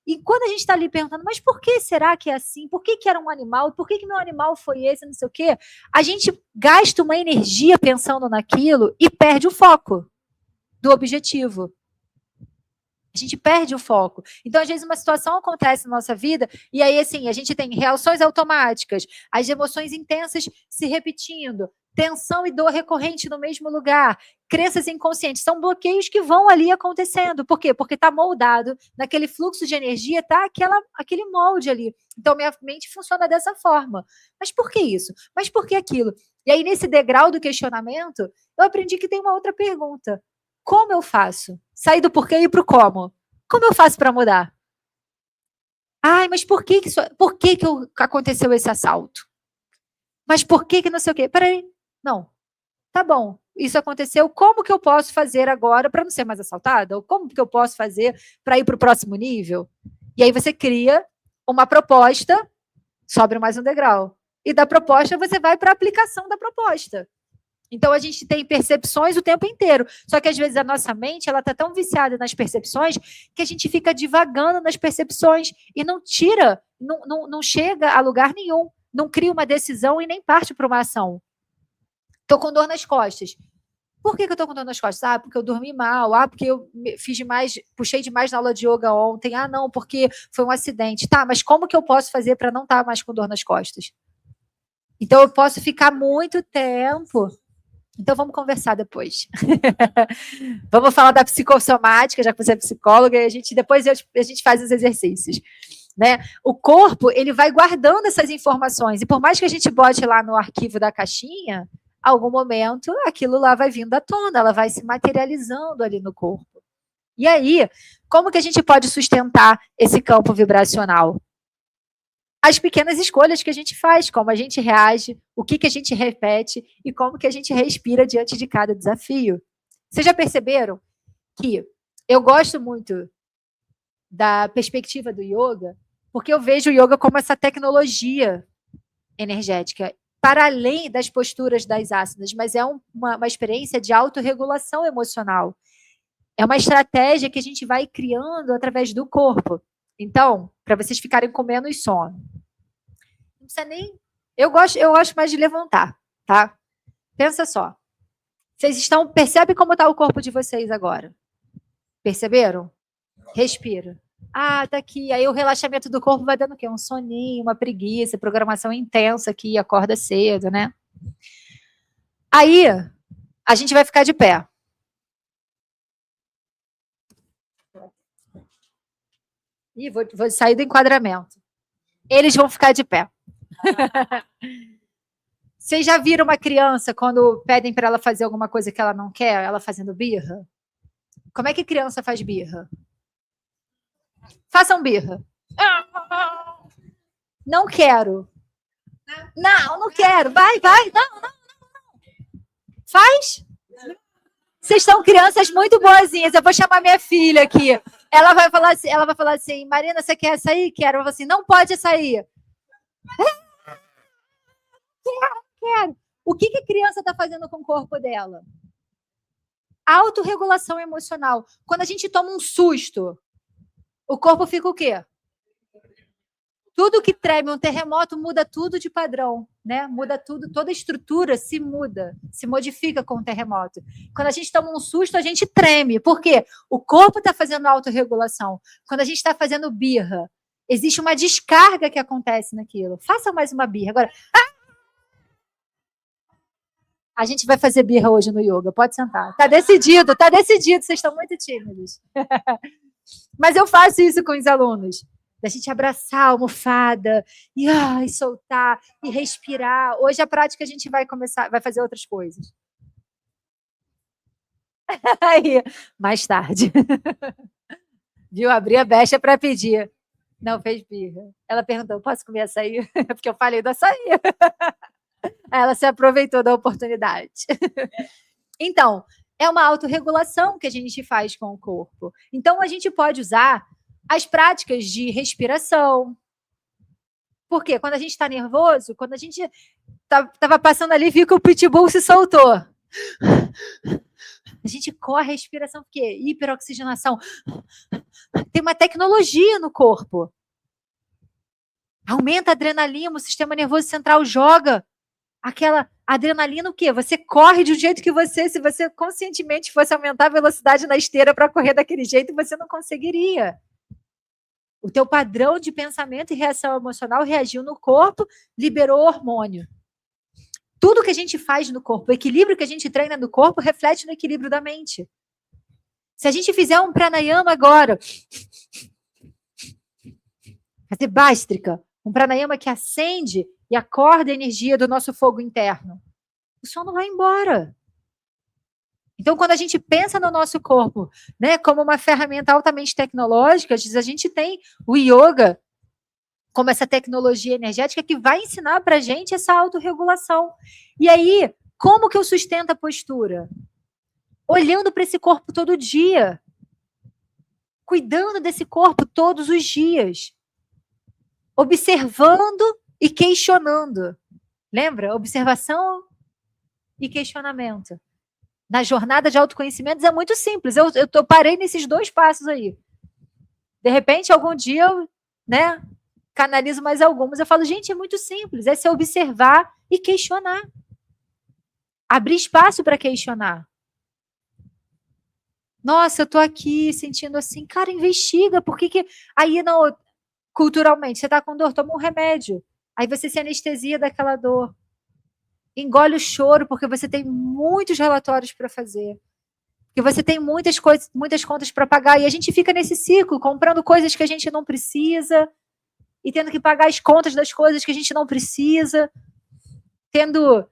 E quando a gente está ali perguntando, mas por que será que é assim? Por que era um animal? Por que meu animal foi esse? Não sei o quê. A gente gasta uma energia pensando naquilo e perde o foco do objetivo. A gente perde o foco. Então, às vezes, uma situação acontece na nossa vida e aí, assim, a gente tem reações automáticas, as emoções intensas se repetindo, tensão e dor recorrente no mesmo lugar, crenças inconscientes, são bloqueios que vão ali acontecendo. Por quê? Porque está moldado naquele fluxo de energia, tá aquele molde ali. Então, minha mente funciona dessa forma. Mas por que isso? Mas por que aquilo? E aí, nesse degrau do questionamento, eu aprendi que tem uma outra pergunta. Como eu faço? Sair do porquê e ir para o como. Como eu faço para mudar? Ai, mas por que aconteceu esse assalto? Mas por que não sei o quê? Peraí, não. Tá bom, isso aconteceu. Como que eu posso fazer agora para não ser mais assaltada? Ou como que eu posso fazer para ir para o próximo nível? E aí você cria uma proposta, sobe mais um degrau. E da proposta você vai para a aplicação da proposta. Então, a gente tem percepções o tempo inteiro. Só que, às vezes, a nossa mente ela está tão viciada nas percepções que a gente fica divagando nas percepções e não tira, não chega a lugar nenhum, não cria uma decisão e nem parte para uma ação. Estou com dor nas costas. Por que eu estou com dor nas costas? Ah, porque eu dormi mal. Ah, porque eu puxei demais na aula de yoga ontem. Ah, não, porque foi um acidente. Tá, mas como que eu posso fazer para não estar mais com dor nas costas? Então, eu posso ficar muito tempo... Então, vamos conversar depois. Vamos falar da psicossomática, já que você é psicóloga, e depois a gente faz os exercícios. Né? O corpo, ele vai guardando essas informações, e por mais que a gente bote lá no arquivo da caixinha, algum momento, aquilo lá vai vindo à tona, ela vai se materializando ali no corpo. E aí, como que a gente pode sustentar esse campo vibracional? As pequenas escolhas que a gente faz, como a gente reage, o que a gente repete e como que a gente respira diante de cada desafio. Vocês já perceberam que eu gosto muito da perspectiva do yoga, porque eu vejo o yoga como essa tecnologia energética, para além das posturas das asanas, mas é uma experiência de autorregulação emocional. É uma estratégia que a gente vai criando através do corpo. Então, para vocês ficarem com menos sono. Não precisa nem... Eu gosto mais de levantar, tá? Pensa só. Percebe como está o corpo de vocês agora? Perceberam? Respira. Ah, tá aqui. Aí o relaxamento do corpo vai dando o quê? Um soninho, uma preguiça, programação intensa aqui, acorda cedo, né? Aí, a gente vai ficar de pé. Ih, vou sair do enquadramento. Eles vão ficar de pé. Vocês já viram uma criança quando pedem para ela fazer alguma coisa que ela não quer, ela fazendo birra? Como é que criança faz birra? Façam birra. Não quero. Não quero. Vai. Não. Faz. Vocês são crianças muito boazinhas. Eu vou chamar minha filha aqui. Ela vai falar assim, Marina, você quer sair? Quero. Eu vou assim, não pode sair. Quero. O que a criança está fazendo com o corpo dela? Autorregulação emocional. Quando a gente toma um susto, o corpo fica o quê? Tudo que treme, um terremoto muda tudo de padrão. né? Muda tudo, toda a estrutura se muda, se modifica com o terremoto. Quando a gente toma um susto, a gente treme. Por quê? O corpo está fazendo autorregulação. Quando a gente está fazendo birra, existe uma descarga que acontece naquilo. Faça mais uma birra. Agora, a gente vai fazer birra hoje no yoga, pode sentar. Tá decidido, vocês estão muito tímidos. Mas eu faço isso com os alunos. Da gente abraçar a almofada e soltar e respirar. Hoje a prática a gente vai fazer outras coisas. Aí, mais tarde. Viu? Abri a brecha para pedir. Não fez birra. Ela perguntou: posso comer açaí? Porque eu falei do açaí. Ela se aproveitou da oportunidade. Então, é uma autorregulação que a gente faz com o corpo. Então, a gente pode usar as práticas de respiração. Por quê? Quando a gente está nervoso, quando a gente estava passando ali, viu que o pitbull se soltou. A gente corre a respiração, por quê? Hiperoxigenação. Tem uma tecnologia no corpo. Aumenta a adrenalina, o sistema nervoso central joga aquela adrenalina, o quê? Você corre de um jeito que se você conscientemente fosse aumentar a velocidade na esteira para correr daquele jeito, você não conseguiria. O teu padrão de pensamento e reação emocional reagiu no corpo, liberou hormônio. Tudo que a gente faz no corpo, o equilíbrio que a gente treina no corpo, reflete no equilíbrio da mente. Se a gente fizer um pranayama agora, fazer bástrica, um pranayama que acende e acorda a energia do nosso fogo interno, o sono vai embora. Então, quando a gente pensa no nosso corpo, né, como uma ferramenta altamente tecnológica, a gente tem o yoga como essa tecnologia energética que vai ensinar para a gente essa autorregulação. E aí, como que eu sustento a postura? Olhando para esse corpo todo dia. Cuidando desse corpo todos os dias. Observando e questionando. Lembra? Observação e questionamento. Na jornada de autoconhecimento é muito simples. Eu parei nesses 2 passos aí. De repente, algum dia eu, né, canalizo mais algumas. Eu falo, gente, é muito simples. É se observar e questionar. Abrir espaço para questionar. Nossa, eu tô aqui sentindo assim. Cara, investiga. Por que... Aí, não, culturalmente, você tá com dor, toma um remédio. Aí você se anestesia daquela dor. Engole o choro, porque você tem muitos relatórios para fazer. Porque você tem muitas coisas, muitas contas para pagar. E a gente fica nesse ciclo, comprando coisas que a gente não precisa e tendo que pagar as contas das coisas que a gente não precisa. Tendo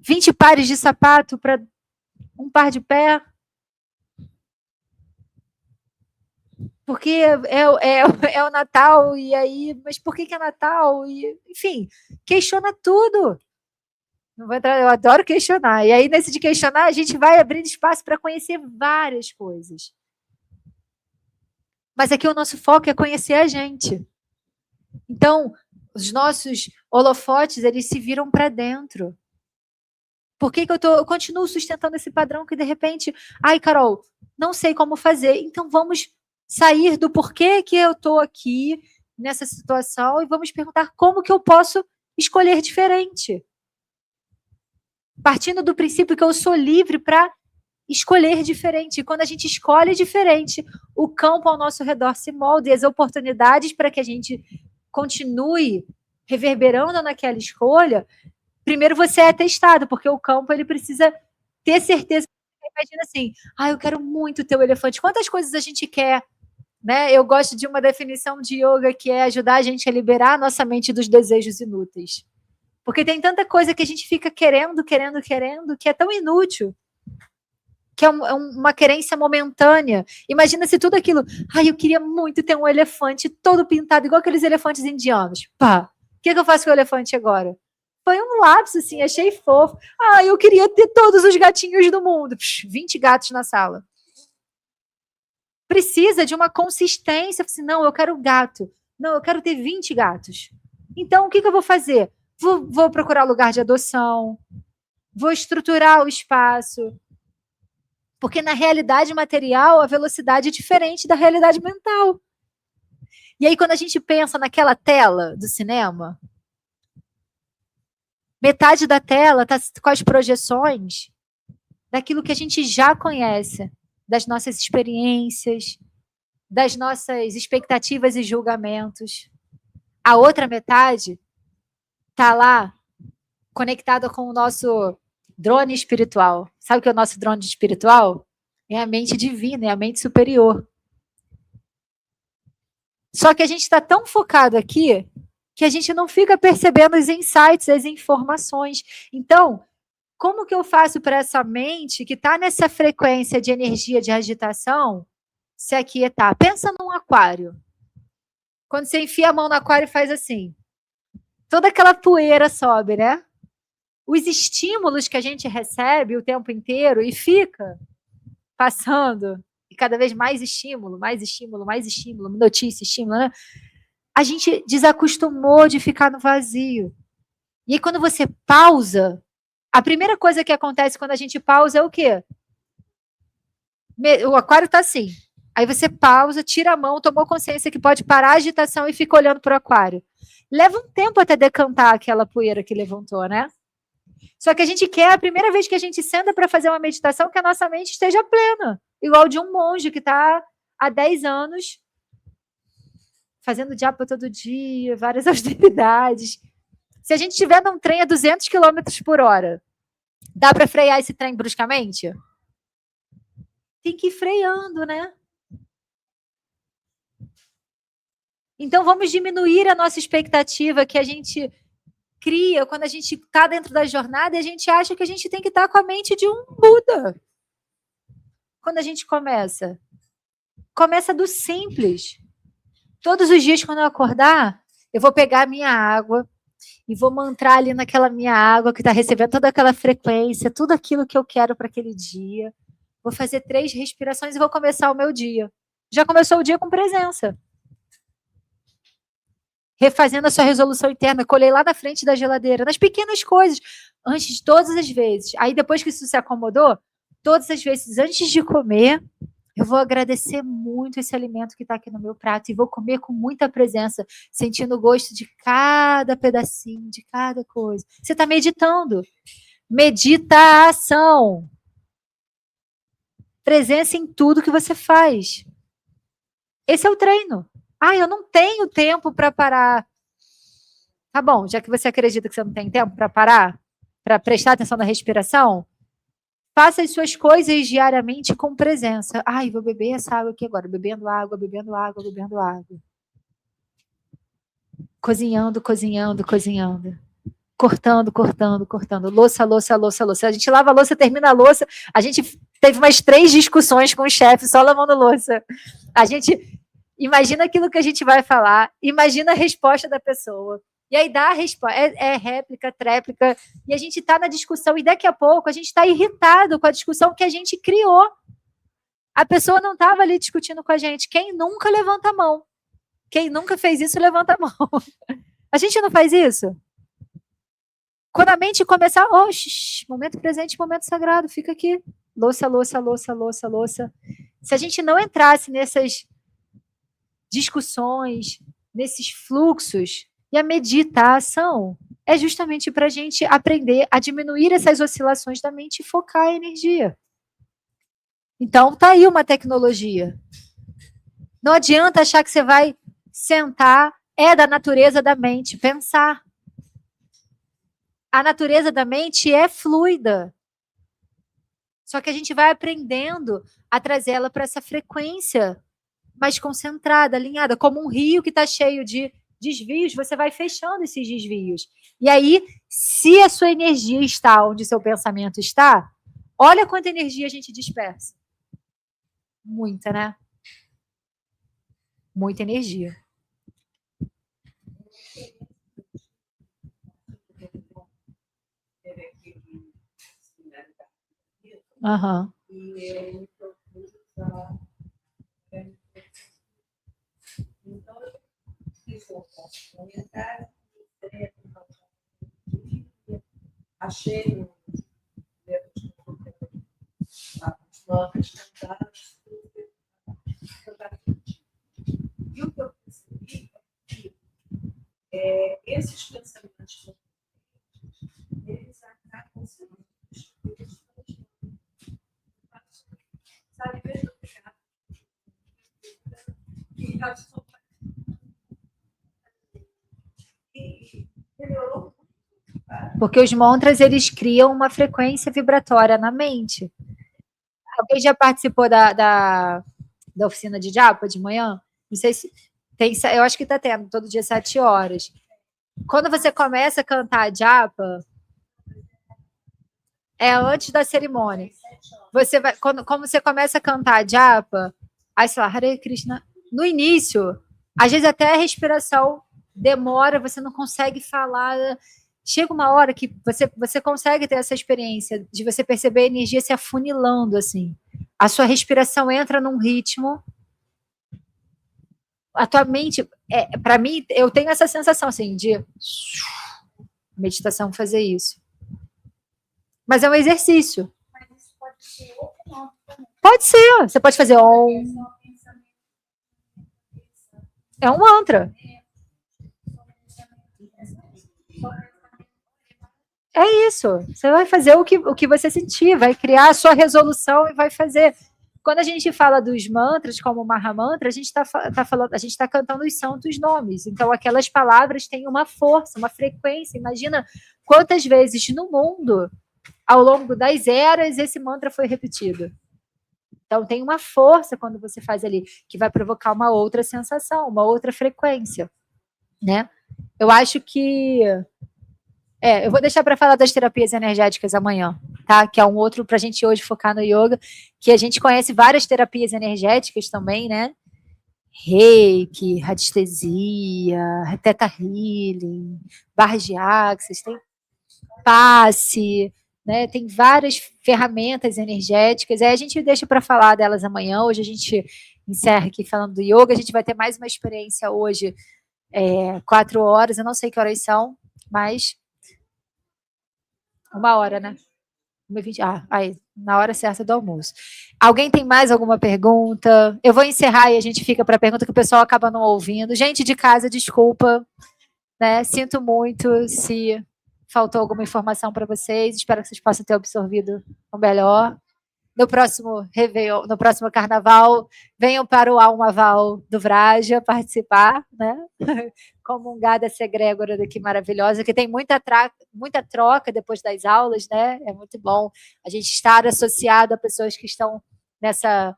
20 pares de sapato para um par de pé. Porque é o Natal, e aí... Mas por que é Natal? E, enfim, questiona tudo. Não vou entrar, eu adoro questionar. E aí, nesse de questionar, a gente vai abrindo espaço para conhecer várias coisas. Mas aqui o nosso foco é conhecer a gente. Então, os nossos holofotes, eles se viram para dentro. Por que eu continuo sustentando esse padrão que, de repente... Ai, Carol, não sei como fazer. Então, vamos sair do porquê que eu estou aqui nessa situação e vamos perguntar como que eu posso escolher diferente. Partindo do princípio que eu sou livre para escolher diferente. E quando a gente escolhe diferente, o campo ao nosso redor se molda e as oportunidades para que a gente continue reverberando naquela escolha, primeiro você é testado, porque o campo ele precisa ter certeza. Imagina assim, eu quero muito ter o elefante. Quantas coisas a gente quer? Né? Eu gosto de uma definição de yoga que é ajudar a gente a liberar a nossa mente dos desejos inúteis. Porque tem tanta coisa que a gente fica querendo, que é tão inútil, que é uma querência momentânea. Imagina se tudo aquilo... eu queria muito ter um elefante todo pintado, igual aqueles elefantes indianos. Pá, o que eu faço com o elefante agora? Foi um lapso, assim, achei fofo. Eu queria ter todos os gatinhos do mundo. 20 gatos na sala. Precisa de uma consistência. Assim, não, eu quero gato. Não, eu quero ter 20 gatos. Então, o que eu vou fazer? Vou procurar lugar de adoção, vou estruturar o espaço, porque na realidade material a velocidade é diferente da realidade mental. E aí quando a gente pensa naquela tela do cinema, Metade da tela está com as projeções daquilo que a gente já conhece, das nossas experiências, das nossas expectativas e julgamentos. A outra metade está lá conectada com o nosso drone espiritual. Sabe o que é o nosso drone espiritual? É a mente divina, é a mente superior. Só que a gente está tão focado aqui que a gente não fica percebendo os insights, as informações. Então, como que eu faço para essa mente que está nessa frequência de energia de agitação se aquietar? Pensa num aquário. Quando você enfia a mão no aquário e faz assim, toda aquela poeira sobe, né? Os estímulos que a gente recebe o tempo inteiro e fica passando, e cada vez mais estímulo, notícia, estímulo, né? A gente desacostumou de ficar no vazio. E aí, quando você pausa, a primeira coisa que acontece quando a gente pausa é o quê? O aquário está assim. Aí você pausa, tira a mão, tomou consciência que pode parar a agitação e fica olhando para o aquário. Leva um tempo até decantar aquela poeira que levantou, né? Só que a gente quer, a primeira vez que a gente senta para fazer uma meditação, que a nossa mente esteja plena. Igual de um monge que está há 10 anos fazendo japa todo dia, várias austeridades. Se a gente estiver num trem a 200 km por hora, dá para frear esse trem bruscamente? Tem que ir freando, né? Então, vamos diminuir a nossa expectativa que a gente cria quando a gente está dentro da jornada e a gente acha que a gente tem que estar com a mente de um Buda. Quando a gente começa do simples. Todos os dias, quando eu acordar, eu vou pegar a minha água e vou mantrar ali naquela minha água que está recebendo toda aquela frequência, tudo aquilo que eu quero para aquele dia. Vou fazer 3 respirações e vou começar o meu dia. Já começou o dia com presença. Refazendo a sua resolução interna, colhei lá na frente da geladeira, nas pequenas coisas, antes de todas as vezes. Aí, depois que isso se acomodou, todas as vezes, antes de comer, eu vou agradecer muito esse alimento que está aqui no meu prato e vou comer com muita presença, sentindo o gosto de cada pedacinho, de cada coisa. Você está meditando. Meditação. Presença em tudo que você faz. Esse é o treino. Eu não tenho tempo para parar. Tá bom, já que você acredita que você não tem tempo para parar, para prestar atenção na respiração, faça as suas coisas diariamente com presença. Vou beber essa água aqui agora. Bebendo água, bebendo água, bebendo água. Cozinhando, cozinhando, cozinhando. Cortando, cortando, cortando. Louça, louça, louça, louça. A gente lava a louça, termina a louça. A gente teve umas 3 discussões com o chefe só lavando louça. A gente imagina aquilo que a gente vai falar, imagina a resposta da pessoa. E aí dá a resposta, é réplica, tréplica, e a gente está na discussão, e daqui a pouco a gente está irritado com a discussão que a gente criou. A pessoa não estava ali discutindo com a gente. Quem nunca levanta a mão? Quem nunca fez isso, levanta a mão. A gente não faz isso? Quando a mente começar, momento presente, momento sagrado, fica aqui. Louça, louça, louça, louça, louça. Se a gente não entrasse nessas discussões, nesses fluxos, e a meditação é justamente para a gente aprender a diminuir essas oscilações da mente e focar a energia. Então, tá aí uma tecnologia. Não adianta achar que você vai sentar, é da natureza da mente, pensar. A natureza da mente é fluida. Só que a gente vai aprendendo a trazer ela para essa frequência mais concentrada, alinhada, como um rio que está cheio de desvios, você vai fechando esses desvios. E aí, se a sua energia está onde seu pensamento está, olha quanta energia a gente dispersa. Muita, né? Muita energia. Aham. Então, eu fiz um comentário, achei um notas cantadas, e o que eu percebi é que esses pensamentos Porque os mantras, eles criam uma frequência vibratória na mente. Alguém já participou da oficina de japa de manhã? Não sei se tem, eu acho que está tendo, todo dia 7 horas. Quando você começa a cantar japa, é antes da cerimônia. Você vai, como você começa a cantar japa, aí você fala, Hare Krishna. No início, às vezes até a respiração demora, você não consegue falar. Chega uma hora que você consegue ter essa experiência de você perceber a energia se afunilando, assim. A sua respiração entra num ritmo. A tua mente, para mim, eu tenho essa sensação, assim, de meditação fazer isso. Mas é um exercício. Mas isso pode ser outro nome também. Pode ser. Você pode fazer é um mantra. É isso. Você vai fazer o que você sentir, vai criar a sua resolução e vai fazer. Quando a gente fala dos mantras, como o Mahamantra, a gente está cantando os santos nomes. Então, aquelas palavras têm uma força, uma frequência. Imagina quantas vezes no mundo, ao longo das eras, esse mantra foi repetido. Então, tem uma força quando você faz ali, que vai provocar uma outra sensação, uma outra frequência, né? Eu acho que... eu vou deixar para falar das terapias energéticas amanhã, tá? Que é um outro para a gente hoje focar no yoga, que a gente conhece várias terapias energéticas também, né? Reiki, radiestesia, Theta Healing, barras de axis, tem passe, né? Tem várias ferramentas energéticas. Aí a gente deixa para falar delas amanhã. Hoje a gente encerra aqui falando do yoga. A gente vai ter mais uma experiência hoje, 4 horas. Eu não sei que horas são, mas 1 hora, né? 1h20. Aí, na hora certa do almoço. Alguém tem mais alguma pergunta? Eu vou encerrar e a gente fica para a pergunta que o pessoal acaba não ouvindo. Gente de casa, desculpa, né? Sinto muito se faltou alguma informação para vocês. Espero que vocês possam ter absorvido o melhor. No próximo Réveillon, no próximo Carnaval, venham para o Almaval do Vraja participar, né? Comungar dessa egrégora daqui maravilhosa, que tem muita troca depois das aulas, né? É muito bom a gente estar associado a pessoas que estão nessa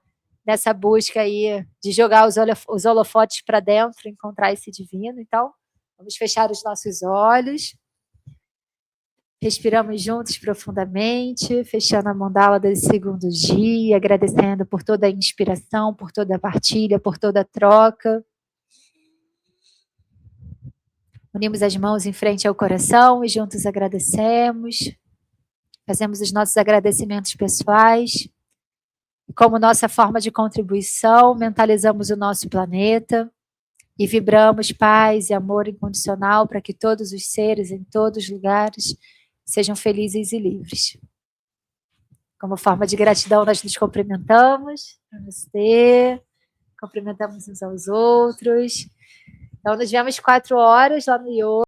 busca aí de jogar os holofotes para dentro, encontrar esse divino. Então, vamos fechar os nossos olhos. Respiramos juntos profundamente, fechando a mandala desse segundo dia, agradecendo por toda a inspiração, por toda a partilha, por toda a troca. Unimos as mãos em frente ao coração e juntos agradecemos. Fazemos os nossos agradecimentos pessoais. Como nossa forma de contribuição, mentalizamos o nosso planeta e vibramos paz e amor incondicional para que todos os seres em todos os lugares sejam felizes e livres. Como forma de gratidão, nós nos cumprimentamos. Namastê. Cumprimentamos uns aos outros. Então, nós tivemos 4 horas lá no yoga.